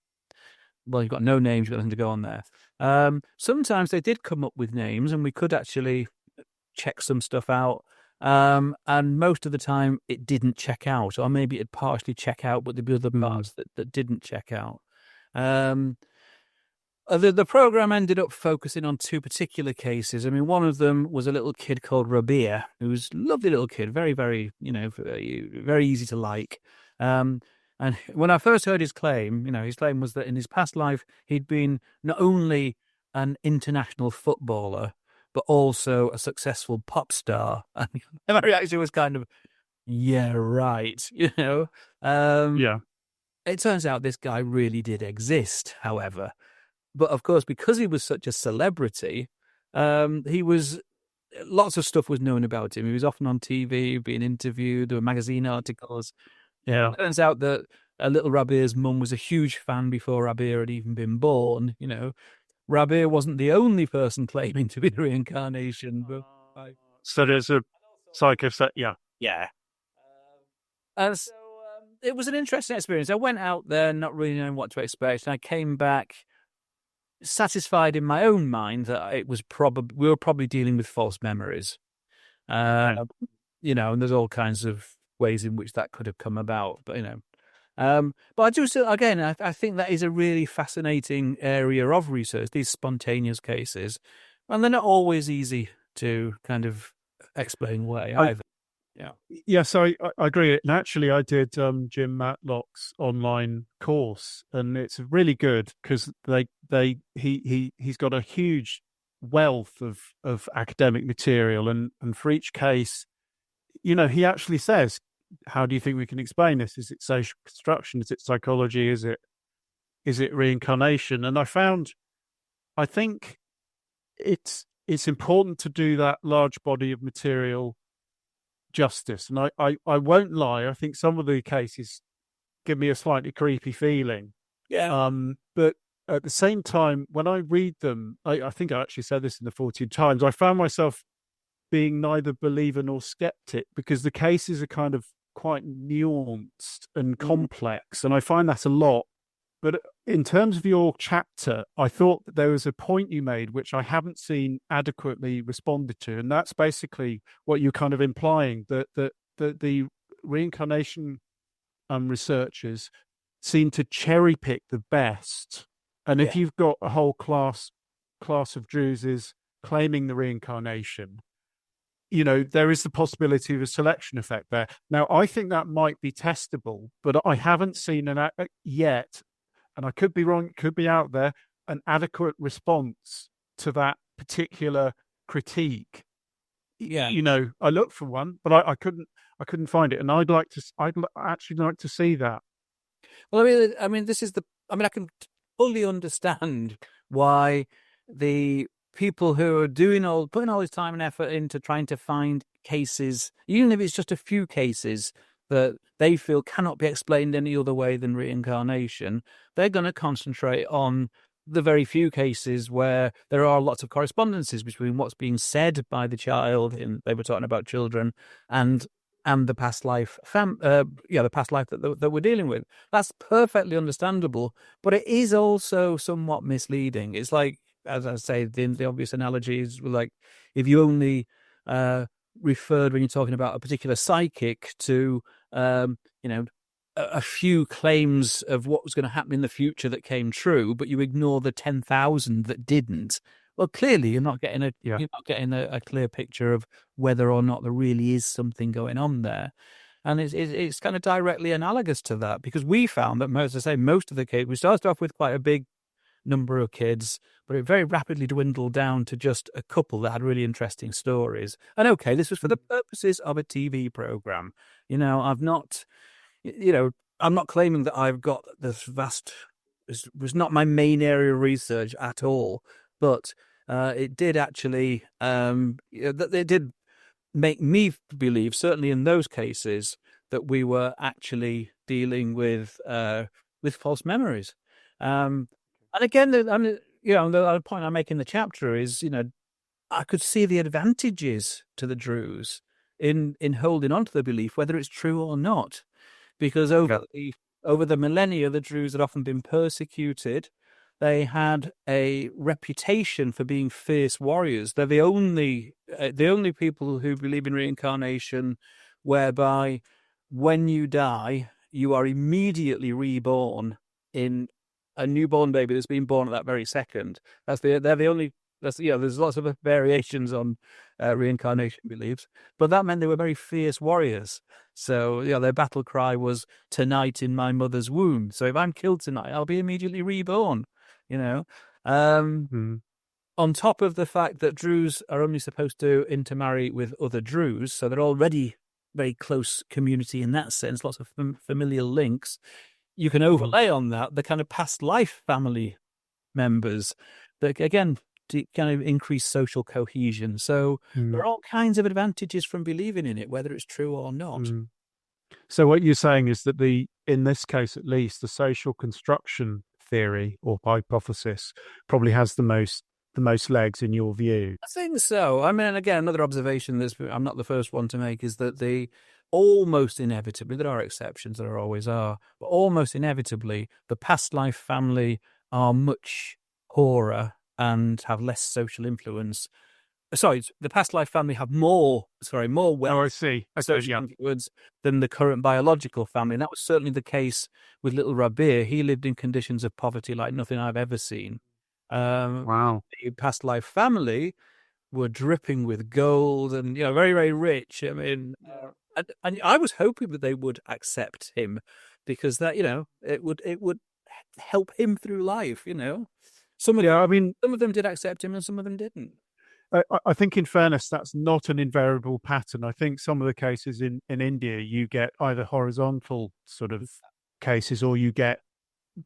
Well, you've got no names, you've got nothing to go on there. Sometimes they did come up with names, and we could actually check some stuff out. And most of the time it didn't check out, or maybe it'd partially check out, but there'd be other parts that didn't check out. The program ended up focusing on two particular cases. I mean, one of them was a little kid called Rabia, who was a lovely little kid, very, very, very easy to like. And when I first heard his claim, his claim was that in his past life, he'd been not only an international footballer, but also a successful pop star. And my reaction was kind of, yeah, right. Yeah. It turns out this guy really did exist, however. But of course, because he was such a celebrity, lots of stuff was known about him. He was often on TV, being interviewed, there were magazine articles. Yeah. It turns out that little Rabia's mum was a huge fan before Rabia had even been born. Rabia wasn't the only person claiming to be the reincarnation. But So there's a psycho set. Yeah. And so it was an interesting experience. I went out there not really knowing what to expect, and I came back satisfied in my own mind that we were probably dealing with false memories. And there's all kinds of ways in which that could have come about, but but I do still, again, I think that is a really fascinating area of research, these spontaneous cases, and they're not always easy to kind of explain away either. So I agree. And actually, I did Jim Matlock's online course, and it's really good because he's got a huge wealth of academic material, and for each case, he actually says, how do you think we can explain this? Is it social construction? Is it psychology? Is it reincarnation? And I think it's important to do that large body of material justice. And I won't lie, I think some of the cases give me a slightly creepy feeling. Yeah. But at the same time, when I read them, I think I actually said this in the 14 times, I found myself being neither believer nor skeptic, because the cases are kind of quite nuanced and complex, and I find that a lot. But in terms of your chapter, I thought that there was a point you made which I haven't seen adequately responded to, and that's basically what you're kind of implying, that the reincarnation researchers seem to cherry pick the best, and if you've got a whole class of Druses claiming the reincarnation, there is the possibility of a selection effect there. Now, I think that might be testable, but I haven't seen yet, and I could be wrong, it could be out there, an adequate response to that particular critique. Yeah. I looked for one, but I couldn't find it, and I'd actually like to see that. Well, I mean, I can fully understand why the people who are putting all this time and effort into trying to find cases, even if it's just a few cases that they feel cannot be explained any other way than reincarnation, they're going to concentrate on the very few cases where there are lots of correspondences between what's being said by the child, they were talking about children, and the past life, the past life that we're dealing with. That's perfectly understandable, but it is also somewhat misleading. It's like, as I say, the obvious analogy is like if you only referred, when you're talking about a particular psychic, to a few claims of what was going to happen in the future that came true, but you ignore the 10,000 that didn't. Well, clearly you're not getting a clear picture of whether or not there really is something going on there. And it's kind of directly analogous to that, because we found that, as I say, most of the cases, we started off with quite a big number of kids, but it very rapidly dwindled down to just a couple that had really interesting stories. And okay, this was for the purposes of a TV program. I'm not claiming that I've got this vast. It was not my main area of research at all, but it did actually. It did make me believe, certainly in those cases, that we were actually dealing with false memories. And again, the other point I make in the chapter is, I could see the advantages to the Druze in holding on to the belief, whether it's true or not, because over the millennia, the Druze had often been persecuted. They had a reputation for being fierce warriors. They're the only people who believe in reincarnation, whereby when you die, you are immediately reborn in a newborn baby that's been born at that very second. They're the only. There's lots of variations on reincarnation beliefs, but that meant they were very fierce warriors. So, their battle cry was "Tonight in my mother's womb." So if I'm killed tonight, I'll be immediately reborn. On top of the fact that Druze are only supposed to intermarry with other Druze, so they're already very close community in that sense, lots of familial links. You can overlay on that the kind of past life family members that, again, to kind of increase social cohesion. So there are all kinds of advantages from believing in it, whether it's true or not. So what you're saying is that in this case at least, the social construction theory or hypothesis probably has the most legs in your view. I think so. I mean, again, another observation I'm not the first one to make is that almost inevitably, there are exceptions, there always are, but almost inevitably, the past life family are much poorer and have less social influence. Sorry, the past life family have more wealth. Oh, I see. Social influence than the current biological family. And that was certainly the case with little Rabir. He lived in conditions of poverty like nothing I've ever seen. Wow. The past life family were dripping with gold and, very, very rich. I mean, and I was hoping that they would accept him because that, it would help him through life, Some of them did accept him and some of them didn't. I think, in fairness, that's not an invariable pattern. I think some of the cases in India, you get either horizontal sort of cases or you get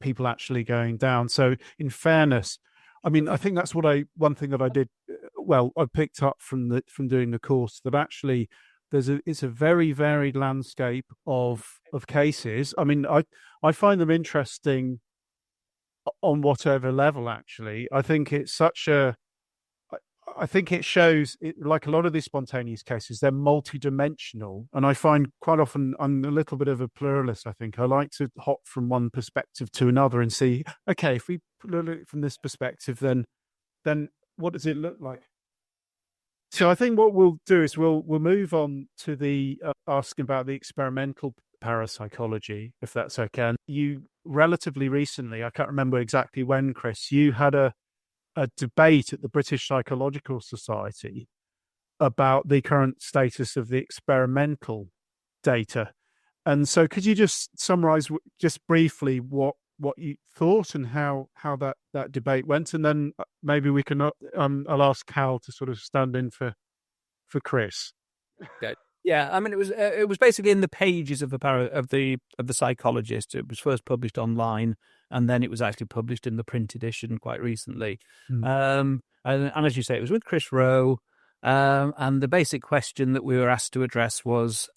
people actually going down. So, in fairness, I mean, I think that's one thing that I did. Well, I picked up from doing the course that actually it's a very varied landscape of cases. I mean, I find them interesting on whatever level. Actually, I think it's I think it shows, like a lot of these spontaneous cases, they're multidimensional. And I find quite often I'm a little bit of a pluralist, I think. I like to hop from one perspective to another and see, okay, if we look at it from this perspective, then what does it look like? So I think what we'll do is we'll move on to the asking about the experimental parapsychology, if that's okay. And you relatively recently, I can't remember exactly when, Chris, you had a debate at the British Psychological Society about the current status of the experimental data. And so could you just summarize just briefly what you thought and how that debate went? And then maybe we can, I'll ask Cal to sort of stand in for Chris. Okay. Yeah, I mean, it was basically in the pages of the Psychologist. It was first published online, and then it was actually published in the print edition quite recently. And as you say, it was with Chris Rowe. And the basic question that we were asked to address was,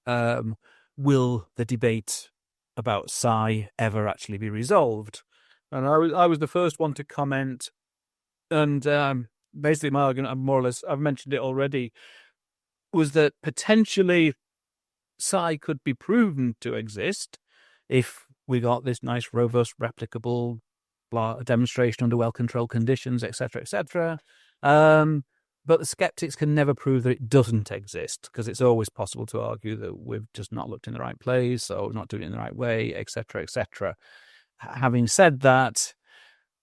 will the debate about psi ever actually be resolved? And I was the first one to comment. And basically, my argument, more or less, I've mentioned it already, was that potentially psi could be proven to exist if we got this nice, robust, replicable demonstration under well-controlled conditions, etc., etc. But the skeptics can never prove that it doesn't exist, because it's always possible to argue that we've just not looked in the right place or not doing it in the right way, etc., etc. Having said that,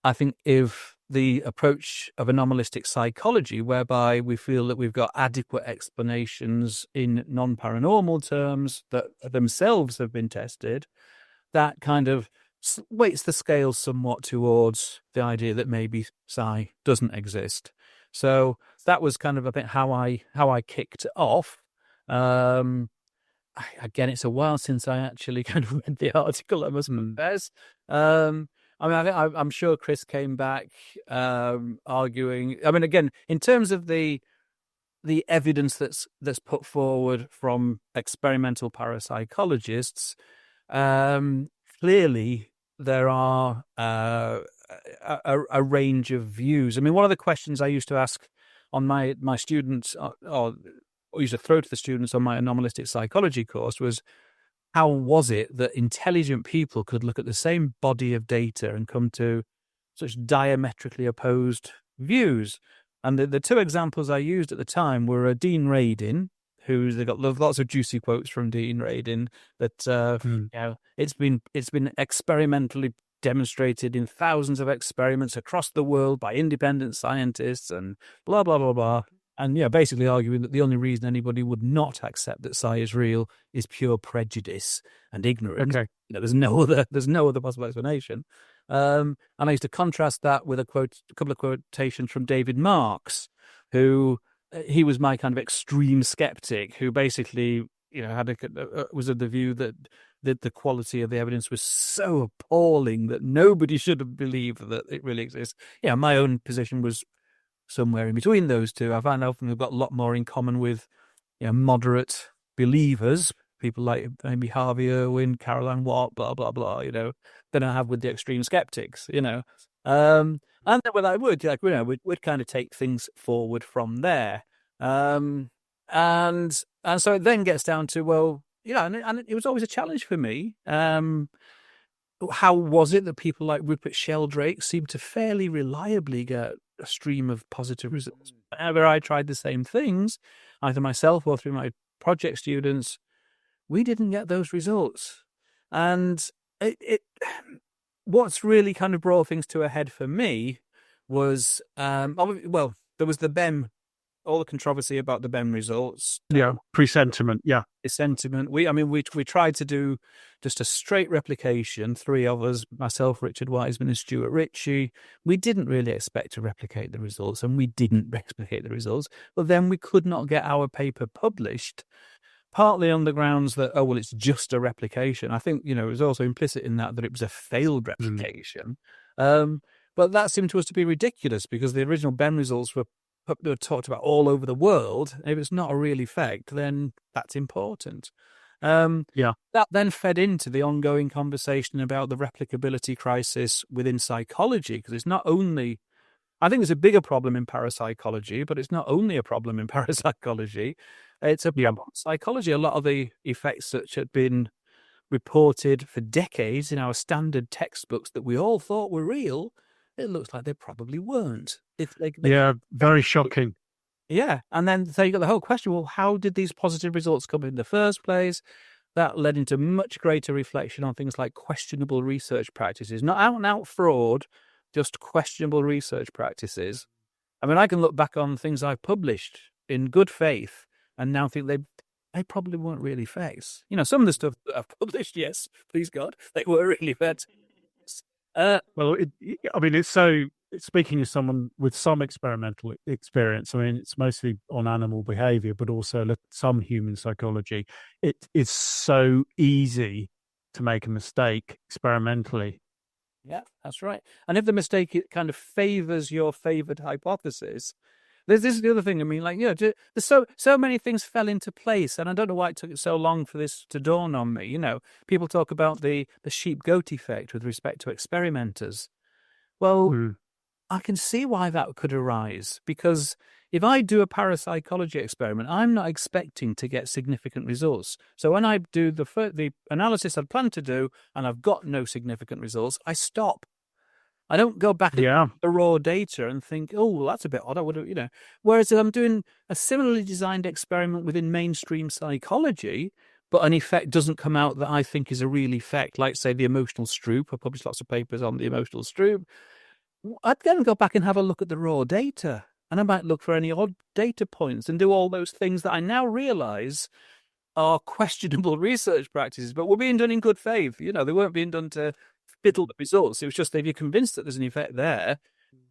I think if the approach of anomalistic psychology, whereby we feel that we've got adequate explanations in non-paranormal terms that themselves have been tested, that kind of weights the scale somewhat towards the idea that maybe psi doesn't exist. So that was kind of a bit how I kicked off. Again, it's a while since I actually kind of read the article, I must confess. I mean, I'm sure Chris came back arguing. I mean, again, in terms of the evidence that's put forward from experimental parapsychologists, clearly there are a range of views. I mean, one of the questions I used to ask on my students, or used to throw to the students on my anomalistic psychology course, was how was it that intelligent people could look at the same body of data and come to such diametrically opposed views? And the two examples I used at the time were Dean Radin, who they got lots of juicy quotes from Dean Radin that you know, it's been experimentally demonstrated in thousands of experiments across the world by independent scientists and blah blah blah blah. And yeah, basically arguing that the only reason anybody would not accept that psi is real is pure prejudice and ignorance. Okay. You know, there's no other possible explanation. And I used to contrast that with a couple of quotations from David Marks, who he was my kind of extreme skeptic, who basically, you know, was of the view that the quality of the evidence was so appalling that nobody should have believed that it really exists. Yeah, my own position was somewhere in between those two. I find often we've got a lot more in common with, you know, moderate believers, people like maybe Harvey Irwin, Caroline Watt, blah blah blah, you know, than I have with the extreme skeptics, you know. And then when I would, like, you know, we'd kind of take things forward from there. And so it then gets down to, well, you know, and it was always a challenge for me. How was it that people like Rupert Sheldrake seemed to fairly reliably get a stream of positive results? Whenever I tried the same things, either myself or through my project students, we didn't get those results. And what's really kind of brought things to a head for me was, well, there was the BEM, all the controversy about the BEM results. Yeah, presentiment. Yeah, sentiment. We tried to do just a straight replication. Three of us, myself, Richard Wiseman, and Stuart Ritchie. We didn't really expect to replicate the results, and we didn't replicate the results. But then we could not get our paper published, partly on the grounds that, oh, well, it's just a replication. I think, you know, it was also implicit in that it was a failed replication. But that seemed to us to be ridiculous because the original BEM results were talked about all over the world. If it's not a real effect, then that's important. That then fed into the ongoing conversation about the replicability crisis within psychology, because it's not only, I think there's a bigger problem in parapsychology, but it's not only a problem in parapsychology. It's a problem in psychology. A lot of the effects which had been reported for decades in our standard textbooks that we all thought were real, it looks like they probably weren't. Very shocking. Yeah, and then so you got the whole question, well, how did these positive results come in the first place? That led into much greater reflection on things like questionable research practices, not out-and-out fraud, just questionable research practices. I mean, I can look back on things I've published in good faith and now think they probably weren't really facts. You know, some of the stuff that I've published, yes, please God, they were really facts. Well, I mean, it's so, speaking as someone with some experimental experience, I mean, it's mostly on animal behavior, but also some human psychology. It is so easy to make a mistake experimentally. Yeah, that's right. And if the mistake kind of favors your favored hypothesis, this is the other thing. I mean, like, you know, there's so many things fell into place, and I don't know why it took it so long for this to dawn on me. You know, people talk about the sheep-goat effect with respect to experimenters. Well, I can see why that could arise, because if I do a parapsychology experiment, I'm not expecting to get significant results. So when I do the analysis I'd planned to do, and I've got no significant results, I stop. I don't go back to the raw data and think, oh, well, that's a bit odd. I would have, you know. Whereas if I'm doing a similarly designed experiment within mainstream psychology, but an effect doesn't come out that I think is a real effect, like, say, the emotional Stroop. I published lots of papers on the emotional Stroop. I'd then go back and have a look at the raw data, and I might look for any odd data points and do all those things that I now realize are questionable research practices, but were being done in good faith. You know, they weren't being done to fiddle the results. It was just if you're convinced that there's an effect there,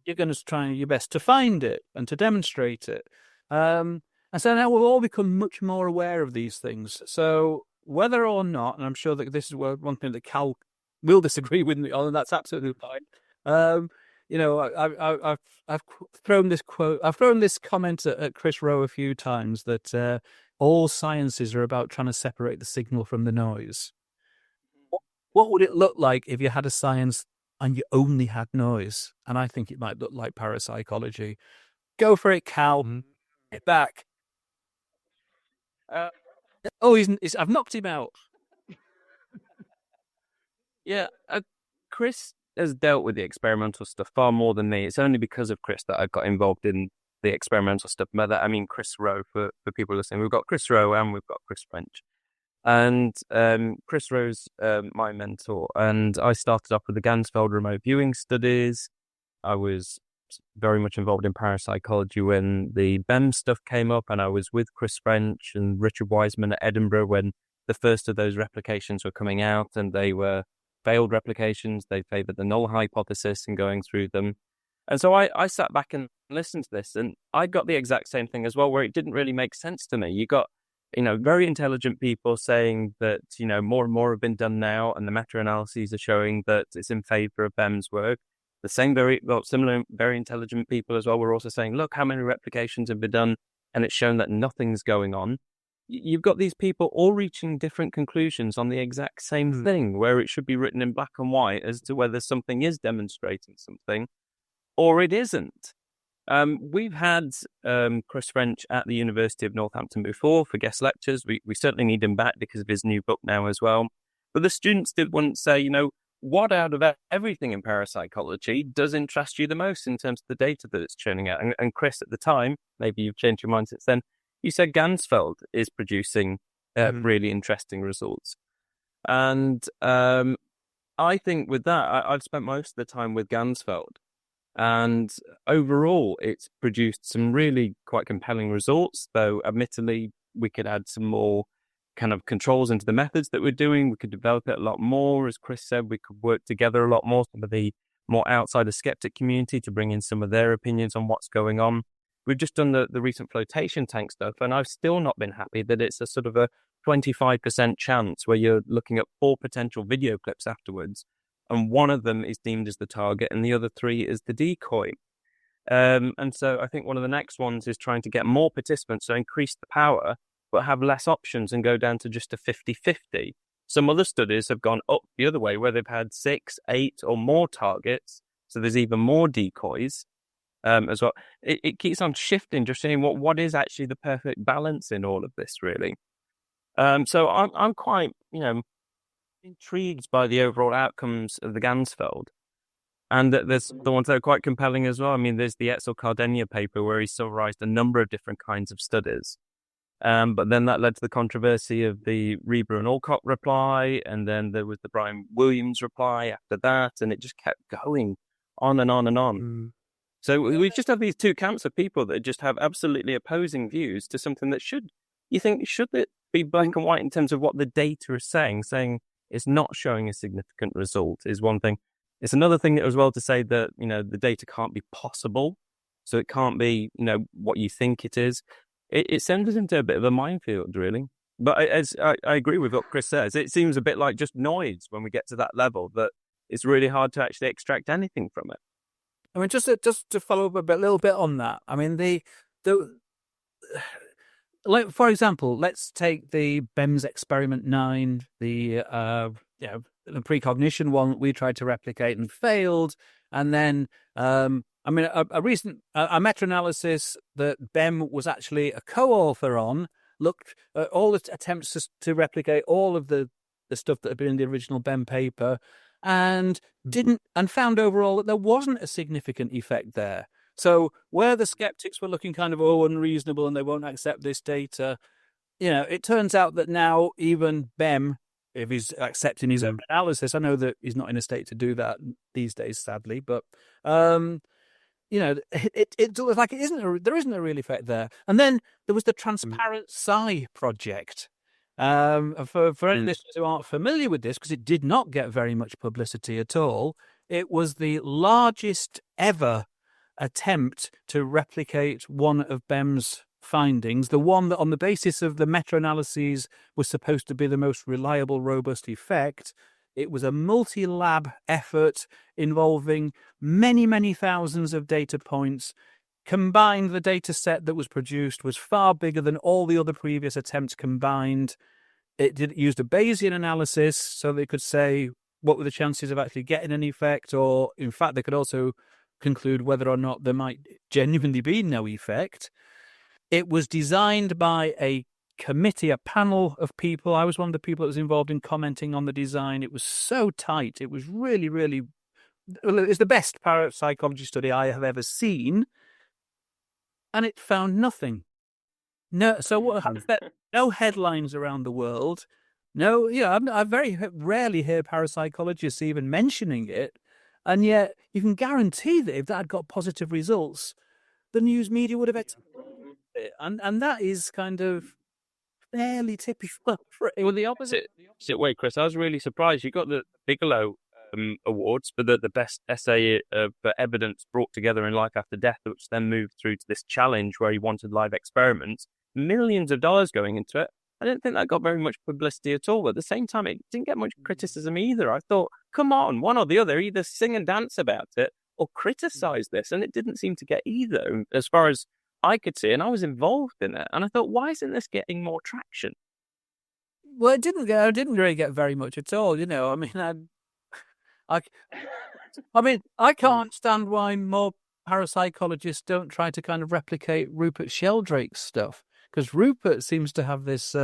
you're going to try your best to find it and to demonstrate it. And so now we've all become much more aware of these things. So whether or not, and I'm sure that this is one thing that Cal will disagree with me on, and that's absolutely fine. I've thrown this quote, I've thrown this comment at Chris Rowe a few times that all sciences are about trying to separate the signal from the noise. What would it look like if you had a science and you only had noise? And I think it might look like parapsychology. Go for it, Cal. Get back. I've knocked him out. Yeah, Chris has dealt with the experimental stuff far more than me. It's only because of Chris that I got involved in the experimental stuff. By that, I mean Chris Rowe, for people listening. We've got Chris Rowe and we've got Chris French. And Chris Rowe's my mentor. And I started off with the Gansfeld remote viewing studies. I was very much involved in parapsychology when the BEM stuff came up, and I was with Chris French and Richard Wiseman at Edinburgh when the first of those replications were coming out, and they were failed replications. They favoured the null hypothesis and going through them. And so I sat back and listened to this, and I got the exact same thing as well, where it didn't really make sense to me. You got, very intelligent people saying that, more and more have been done now, and the meta-analyses are showing that it's in favour of BEM's work. The same similar, very intelligent people as well were also saying, look, how many replications have been done, and it's shown that nothing's going on. You've got these people all reaching different conclusions on the exact same thing, where it should be written in black and white as to whether something is demonstrating something or it isn't. We've had Chris French at the University of Northampton before for guest lectures. We certainly need him back because of his new book now as well. But the students did once say, what out of everything in parapsychology does interest you the most in terms of the data that it's churning out? And Chris, at the time, maybe you've changed your mind since then, you said Gansfeld is producing really interesting results. And I think with that, I've spent most of the time with Gansfeld. And overall, it's produced some really quite compelling results, though admittedly, we could add some more kind of controls into the methods that we're doing. We could develop it a lot more. As Chris said, we could work together a lot more with the more outsider skeptic community to bring in some of their opinions on what's going on. We've just done the recent flotation tank stuff, and I've still not been happy that it's a sort of a 25% chance where you're looking at 4 potential video clips afterwards, and one of them is deemed as the target and the other 3 is the decoy. And so I think one of the next ones is trying to get more participants, so increase the power, but have less options and go down to just a 50-50. Some other studies have gone up the other way, where they've had 6, 8 or more targets, so there's even more decoys as well. It keeps on shifting, just saying what is actually the perfect balance in all of this, really. So I'm quite, intrigued by the overall outcomes of the Gansfeld. And there's the ones that are quite compelling as well. I mean, there's the Etzel-Cardenia paper where he summarized a number of different kinds of studies. But then that led to the controversy of the Reber and Alcott reply, and then there was the Brian Williams reply after that, and it just kept going on and on and on. So we just have these two camps of people that just have absolutely opposing views to something that should it be black and white in terms of what the data is saying it's not showing a significant result is one thing. It's another thing as well to say that, the data can't be possible. So it can't be, what you think it is. It sends us into a bit of a minefield, really. But I agree with what Chris says. It seems a bit like just noise when we get to that level, that it's really hard to actually extract anything from it. I mean, just to follow up a little bit on that. I mean, like, for example, let's take the BEMS Experiment 9, the precognition one we tried to replicate and failed. And then, a recent meta-analysis that BEM was actually a co-author on looked at all the attempts to replicate all of the stuff that had been in the original BEM paper and found overall that there wasn't a significant effect there. So where the skeptics were looking kind of unreasonable and they won't accept this data, it turns out that now even BEM, if he's accepting his own analysis, I know that he's not in a state to do that these days, sadly, but it's like there isn't a real effect there. And then there was the Transparent Psi project, For any listeners who aren't familiar with this, because it did not get very much publicity at all, it was the largest ever attempt to replicate one of Behm's findings, the one that on the basis of the meta-analyses was supposed to be the most reliable, robust effect. It was a multi-lab effort involving many, many thousands of data points. Combined, the data set that was produced was far bigger than all the other previous attempts combined. It used a Bayesian analysis, so they could say what were the chances of actually getting an effect, or in fact, they could also conclude whether or not there might genuinely be no effect. It was designed by a committee, a panel of people. I was one of the people that was involved in commenting on the design. It was so tight. It was really, really, it's the best parapsychology study I have ever seen. And it found nothing. No, so what happened? No headlines around the world. No, I very rarely hear parapsychologists even mentioning it, and yet you can guarantee that if that had got positive results, the news media would have exploited it, and that is kind of fairly typical. Well, the opposite way, Chris. I was really surprised. You got the Bigelow awards for the best essay for evidence brought together in Life After Death, which then moved through to this challenge where he wanted live experiments. Millions of dollars going into it. I didn't think that got very much publicity at all. But at the same time, it didn't get much criticism either. I thought, come on, one or the other, either sing and dance about it or criticize this. And it didn't seem to get either, as far as I could see. And I was involved in it. And I thought, why isn't this getting more traction? Well, it didn't really get very much at all. I can't stand why more parapsychologists don't try to kind of replicate Rupert Sheldrake's stuff, because Rupert seems to have this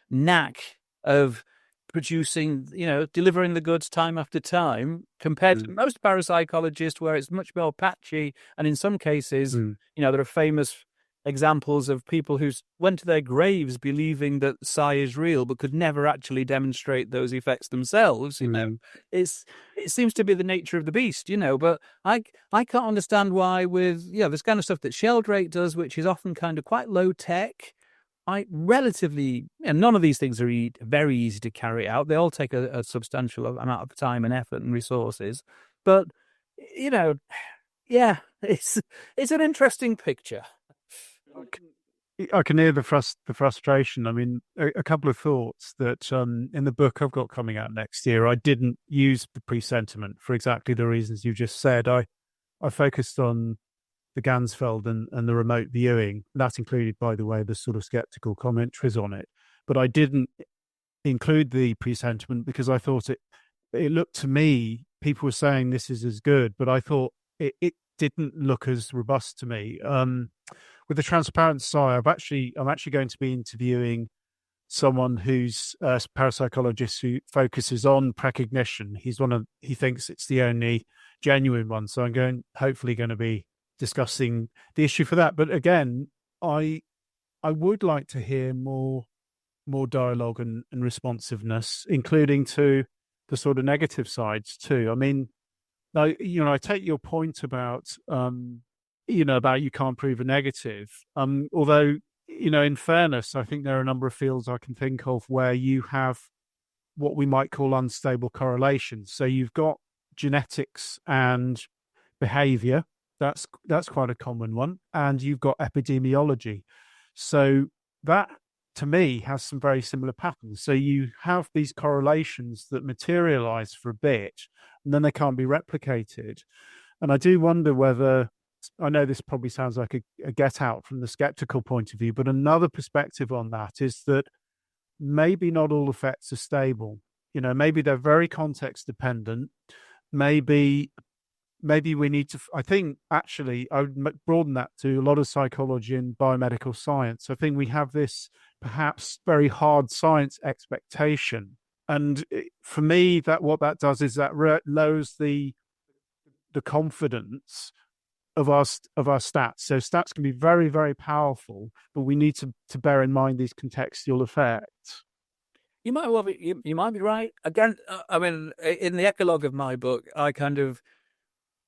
knack of producing, delivering the goods time after time, compared to most parapsychologists, where it's much more patchy. And in some cases, there are famous examples of people who went to their graves believing that psi is real, but could never actually demonstrate those effects themselves. It seems to be the nature of the beast, But I can't understand why with this kind of stuff that Sheldrake does, which is often kind of quite low tech. Relatively, none of these things are very easy to carry out. They all take a substantial amount of time and effort and resources. But it's an interesting picture. I can hear the frustration. I mean, a couple of thoughts that in the book I've got coming out next year, I didn't use the pre-sentiment for exactly the reasons you just said. I focused on the Gansfeld and the remote viewing. That included, by the way, the sort of skeptical commentaries on it. But I didn't include the pre-sentiment because I thought it looked to me, people were saying this is as good, but I thought it didn't look as robust to me. With the transparent psi, I'm actually going to be interviewing someone who's a parapsychologist who focuses on precognition. He thinks it's the only genuine one. So I'm hopefully going to be discussing the issue for that. But again, I would like to hear more dialogue and responsiveness, including to the sort of negative sides too. I mean, I take your point about about you can't prove a negative. Although, in fairness, I think there are a number of fields I can think of where you have what we might call unstable correlations. So you've got genetics and behavior. That's quite a common one. And you've got epidemiology. So that, to me, has some very similar patterns. So you have these correlations that materialize for a bit, and then they can't be replicated. And I do wonder whether, I know this probably sounds like a get out from the skeptical point of view, but another perspective on that is that maybe not all effects are stable. Maybe they're very context dependent. Maybe we need to, I think actually I would broaden that to a lot of psychology and biomedical science. I think we have this perhaps very hard science expectation. And for me, what that does is that lowers the confidence of our stats. So stats can be very, very powerful, but we need to bear in mind these contextual effects. You might be right. Again, I mean, in the epilogue of my book, I kind of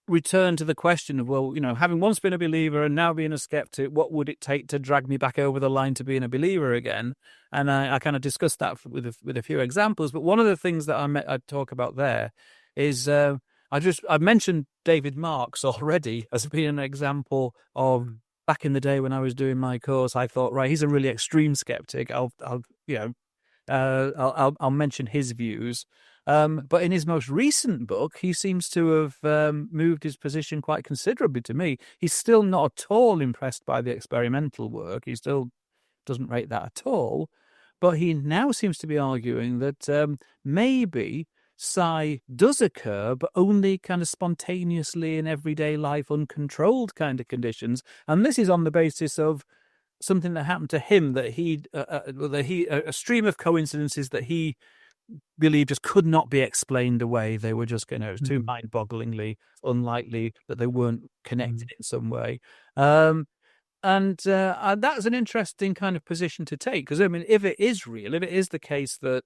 return to the question of, well, having once been a believer and now being a skeptic, what would it take to drag me back over the line to being a believer again? And I kind of discussed that with a few examples. But one of the things that I talk about there is I mentioned David Marks already as being an example of back in the day when I was doing my course. I thought, right, he's a really extreme skeptic. I'll mention his views. But in his most recent book, he seems to have moved his position quite considerably to me. He's still not at all impressed by the experimental work. He still doesn't rate that at all. But he now seems to be arguing that maybe psi does occur, but only kind of spontaneously in everyday life, uncontrolled kind of conditions. And this is on the basis of something that happened to him, that a stream of coincidences that he believed just could not be explained away. They were just, too mind-bogglingly unlikely, that they weren't connected in some way. And that's an interesting kind of position to take, because, if it is real, if it is the case that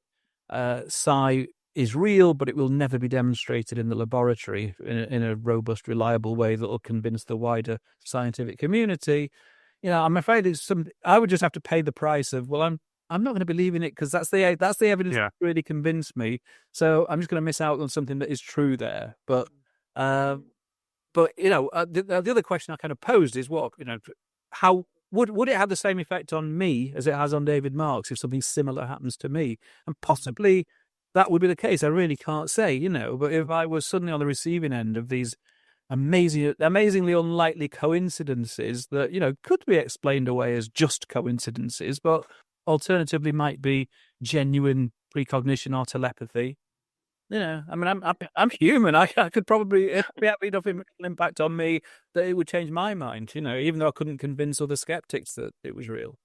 psi is real, but it will never be demonstrated in the laboratory in a robust, reliable way that will convince the wider scientific community, I'm afraid I would just have to pay the price of, well, I'm not going to believe in it because that's the evidence that really convinced me. So I'm just going to miss out on something that is true there. But the other question I kind of posed is, how would it have the same effect on me as it has on David Marks if something similar happens to me? And possibly that would be the case. I really can't say, but if I was suddenly on the receiving end of these amazingly unlikely coincidences that, could be explained away as just coincidences, but alternatively might be genuine precognition or telepathy. I'm human. I could probably be having enough impact on me that it would change my mind, even though I couldn't convince other skeptics that it was real.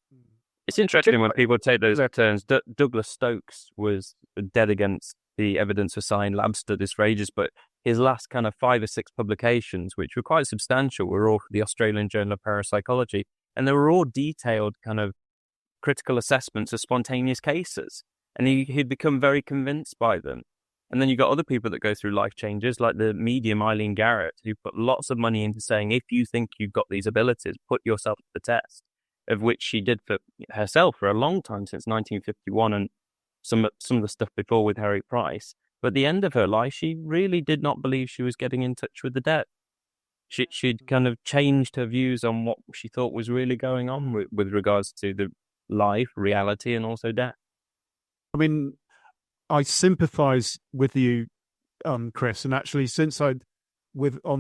It's interesting when people take those turns. Douglas Stokes was dead against the evidence for psi in lab studies for ages, but his last kind of 5 or 6 publications, which were quite substantial, were all for the Australian Journal of Parapsychology, and they were all detailed kind of critical assessments of spontaneous cases, and he'd become very convinced by them. And then you got other people that go through life changes, like the medium Eileen Garrett, who put lots of money into saying, if you think you've got these abilities, put yourself to the test, of which she did for herself for a long time, since 1951, and some of the stuff before with Harry Price. But at the end of her life, she really did not believe she was getting in touch with the dead. She'd kind of changed her views on what she thought was really going on with regards to the life, reality, and also death. I sympathise with you, Chris, and actually since on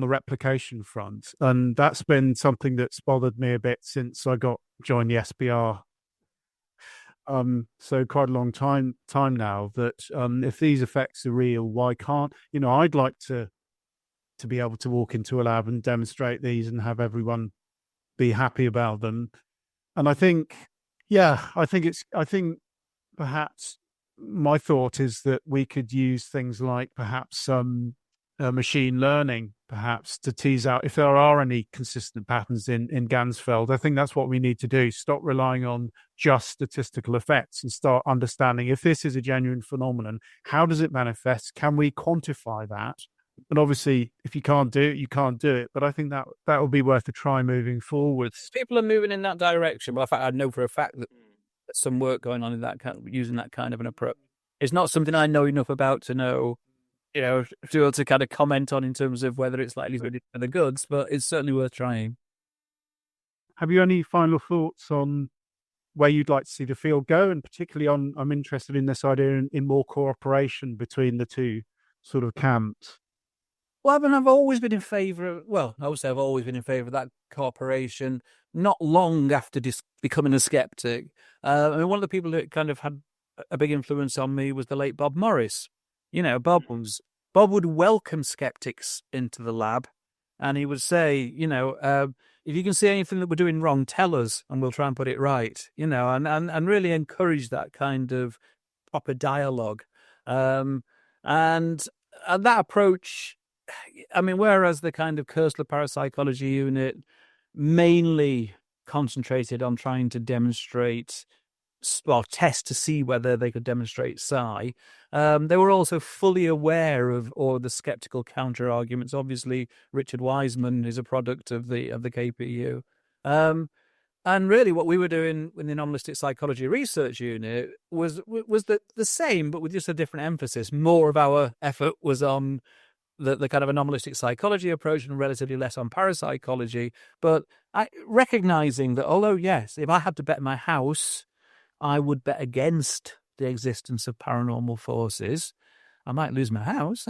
the replication front, and that's been something that's bothered me a bit since I joined the SBR. So quite a long time now, that if these effects are real, why can't I'd like to be able to walk into a lab and demonstrate these and have everyone be happy about them. And I think perhaps my thought is that we could use things like perhaps machine learning, perhaps, to tease out if there are any consistent patterns in Ganzfeld. I think that's what we need to do. Stop relying on just statistical effects and start understanding, if this is a genuine phenomenon, how does it manifest? Can we quantify that? And obviously, if you can't do it, you can't do it. But I think that would be worth a try moving forward. People are moving in that direction. Well, in fact, I know for a fact that there's some work going on in that using that kind of an approach. It's not something I know enough about to know, to be able to kind of comment on in terms of whether it's likely to be for the goods, but it's certainly worth trying. Have you any final thoughts on where you'd like to see the field go? And particularly I'm interested in this idea in more cooperation between the two sort of camps. Well, I've always been in favour of, I've always been in favour of that cooperation, not long after becoming a skeptic. One of the people who kind of had a big influence on me was the late Bob Morris. Bob would welcome skeptics into the lab, and he would say, if you can see anything that we're doing wrong, tell us, and we'll try and put it right. And really encourage that kind of proper dialogue. And that approach, whereas the kind of Koestler parapsychology unit mainly concentrated on trying to demonstrate test to see whether they could demonstrate psi. They were also fully aware of all the skeptical counter arguments. Obviously, Richard Wiseman is a product of the KPU. And really, what we were doing in the Anomalistic Psychology Research Unit was the same, but with just a different emphasis. More of our effort was on the kind of anomalistic psychology approach and relatively less on parapsychology. But recognizing that, although, yes, if I had to bet my house, I would bet against the existence of paranormal forces. I might lose my house.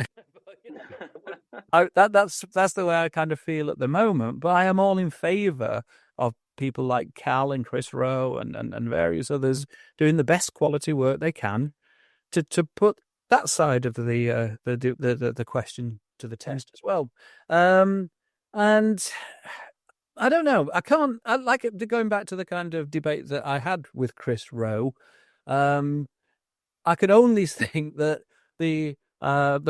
That's the way I kind of feel at the moment. But I am all in favor of people like Cal and Chris Rowe and various others doing the best quality work they can to put that side of the question to the test as well. And I don't know. I like it going back to the kind of debate that I had with Chris Rowe. I could only think that the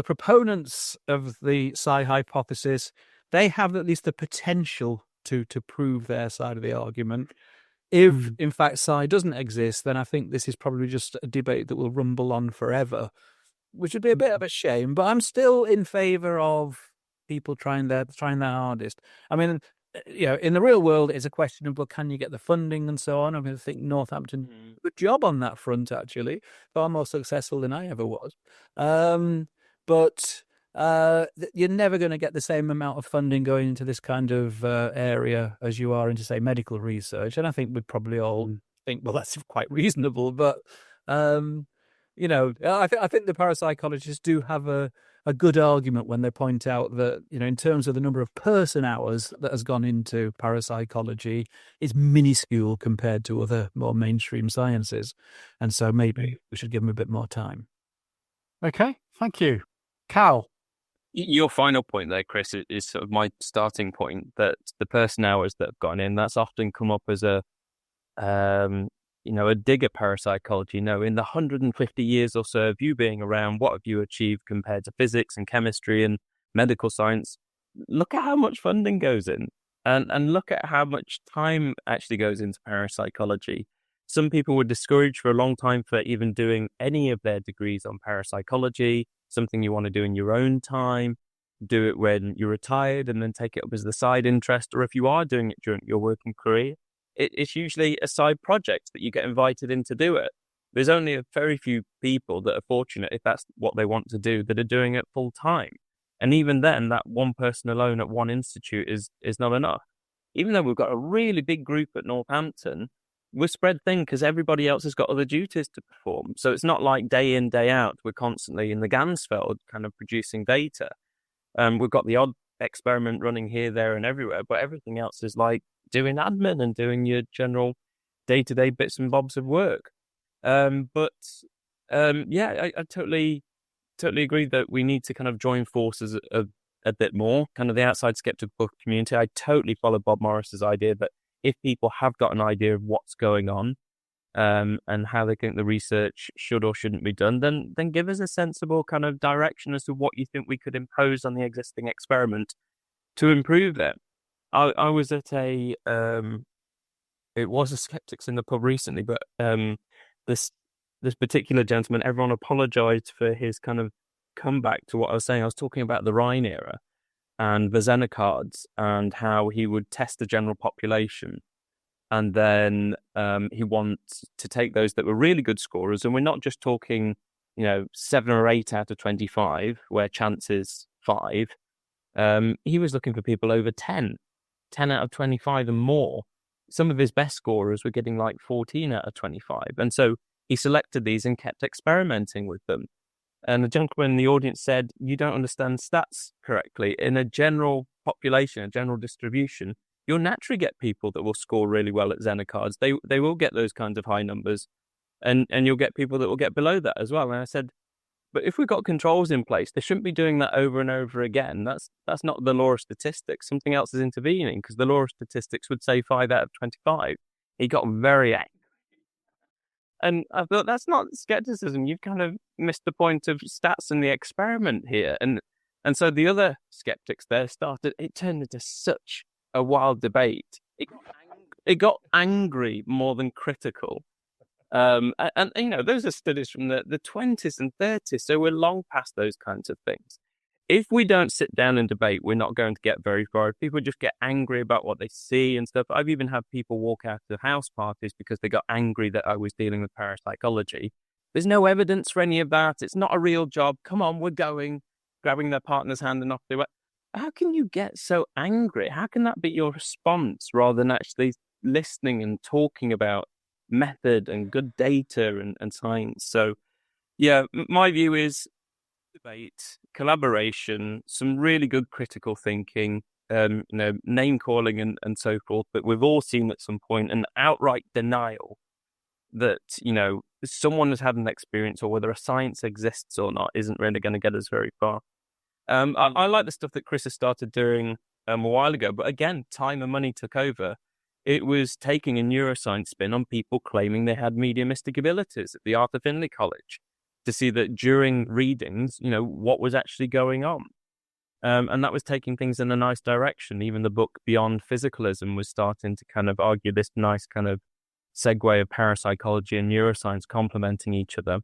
proponents of the psi hypothesis, they have at least the potential to prove their side of the argument. If, in fact, psi doesn't exist, then I think this is probably just a debate that will rumble on forever, which would be a bit of a shame. But I'm still in favour of people trying their hardest. I mean, in the real world, it's a question of, well, can you get the funding and so on? I mean, I think Northampton did a good job on that front, actually, far more successful than I ever was. But you're never going to get the same amount of funding going into this kind of area as you are into, say, medical research. And I think we'd probably all think, well, that's quite reasonable. But, I think the parapsychologists do have a good argument when they point out that, in terms of the number of person hours that has gone into parapsychology, is minuscule compared to other more mainstream sciences. And so maybe we should give them a bit more time. Okay, thank you. Cal? Your final point there, Chris, is sort of my starting point, that the person hours that have gone in, that's often come up as a dig at parapsychology. In the 150 years or so of you being around, what have you achieved compared to physics and chemistry and medical science? Look at how much funding goes in, and look at how much time actually goes into parapsychology. Some people were discouraged for a long time for even doing any of their degrees on parapsychology. Something you want to do in your own time, do it when you're retired and then take it up as the side interest. Or if you are doing it during your working career, it's usually a side project that you get invited in to do it. There's only a very few people that are fortunate, if that's what they want to do, that are doing it full time. And even then, that one person alone at one institute is not enough. Even though we've got a really big group at Northampton, we're spread thin because everybody else has got other duties to perform. So it's not like day in, day out, we're constantly in the Gansfeld kind of producing data. We've got the odd experiment running here, there and everywhere, but everything else is like doing admin and doing your general day-to-day bits and bobs of work. I totally agree that we need to kind of join forces a bit more, kind of the outside skeptical community. I totally follow Bob Morris's idea that if people have got an idea of what's going on and how they think the research should or shouldn't be done, then give us a sensible kind of direction as to what you think we could impose on the existing experiment to improve it. I was at it was a Skeptics in the Pub recently, but this particular gentleman, everyone apologized for his kind of comeback to what I was saying. I was talking about the Rhine era and the Xenocards and how he would test the general population. And then he wants to take those that were really good scorers. And we're not just talking, 7 or 8 out of 25, where chance is 5. He was looking for people over 10 out of 25 and more. Some of his best scorers were getting like 14 out of 25. And so he selected these and kept experimenting with them. And the gentleman in the audience said, you don't understand stats correctly. In a general population, a general distribution, you'll naturally get people that will score really well at Xenocards. They will get those kinds of high numbers. And you'll get people that will get below that as well. And I said, but if we've got controls in place, they shouldn't be doing that over and over again. That's not the law of statistics. Something else is intervening, because the law of statistics would say 5 out of 25. He got very angry. And I thought, that's not skepticism. You've kind of missed the point of stats and the experiment here. And so the other skeptics there it turned into such a wild debate. It got angry more than critical. And those are studies from the 20s and 30s, so we're long past those kinds of things. If we don't sit down and debate, we're not going to get very far. If people just get angry about what they see and stuff, I've even had people walk out of house parties because they got angry that I was dealing with parapsychology. There's no evidence for any of that. It's not a real job. Come on, we're going, grabbing their partner's hand and off they went. How can you get so angry? How can that be your response rather than actually listening and talking about method and good data and science? So, yeah, my view is debate, collaboration, some really good critical thinking, name calling and so forth. But we've all seen at some point an outright denial that, someone has had an experience or whether a science exists or not isn't really going to get us very far. I like the stuff that Chris has started doing a while ago, but again, time and money took over. It was taking a neuroscience spin on people claiming they had mediumistic abilities at the Arthur Findlay College to see that during readings, what was actually going on. And that was taking things in a nice direction. Even the book Beyond Physicalism was starting to kind of argue this nice kind of segue of parapsychology and neuroscience complementing each other.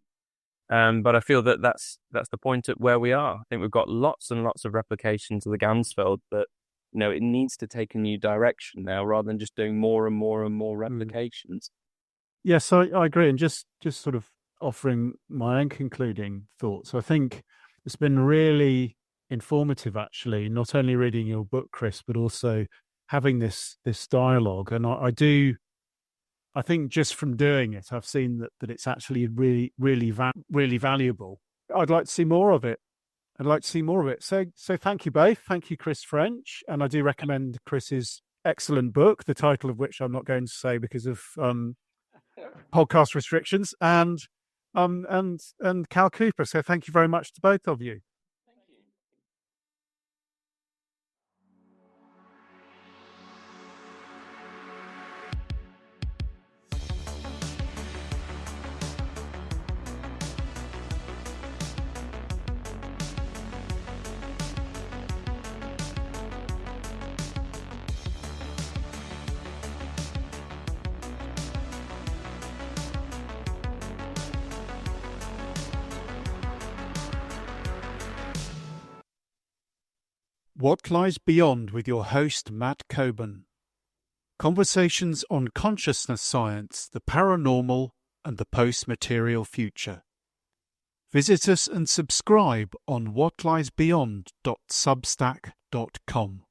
But I feel that that's the point at where we are. I think we've got lots and lots of replications of the Ganzfeld, but it needs to take a new direction now rather than just doing more and more and more replications. Yes, I agree. And just sort of offering my own concluding thoughts. I think it's been really informative, actually, not only reading your book, Chris, but also having this dialogue. And I think just from doing it, I've seen that it's actually really, really, really valuable. I'd like to see more of it. So thank you both. Thank you, Chris French. And I do recommend Chris's excellent book, the title of which I'm not going to say because of podcast restrictions, and Cal Cooper. So thank you very much to both of you. What Lies Beyond with your host, Matt Coburn. Conversations on consciousness science, the paranormal, and the post-material future. Visit us and subscribe on whatliesbeyond.substack.com.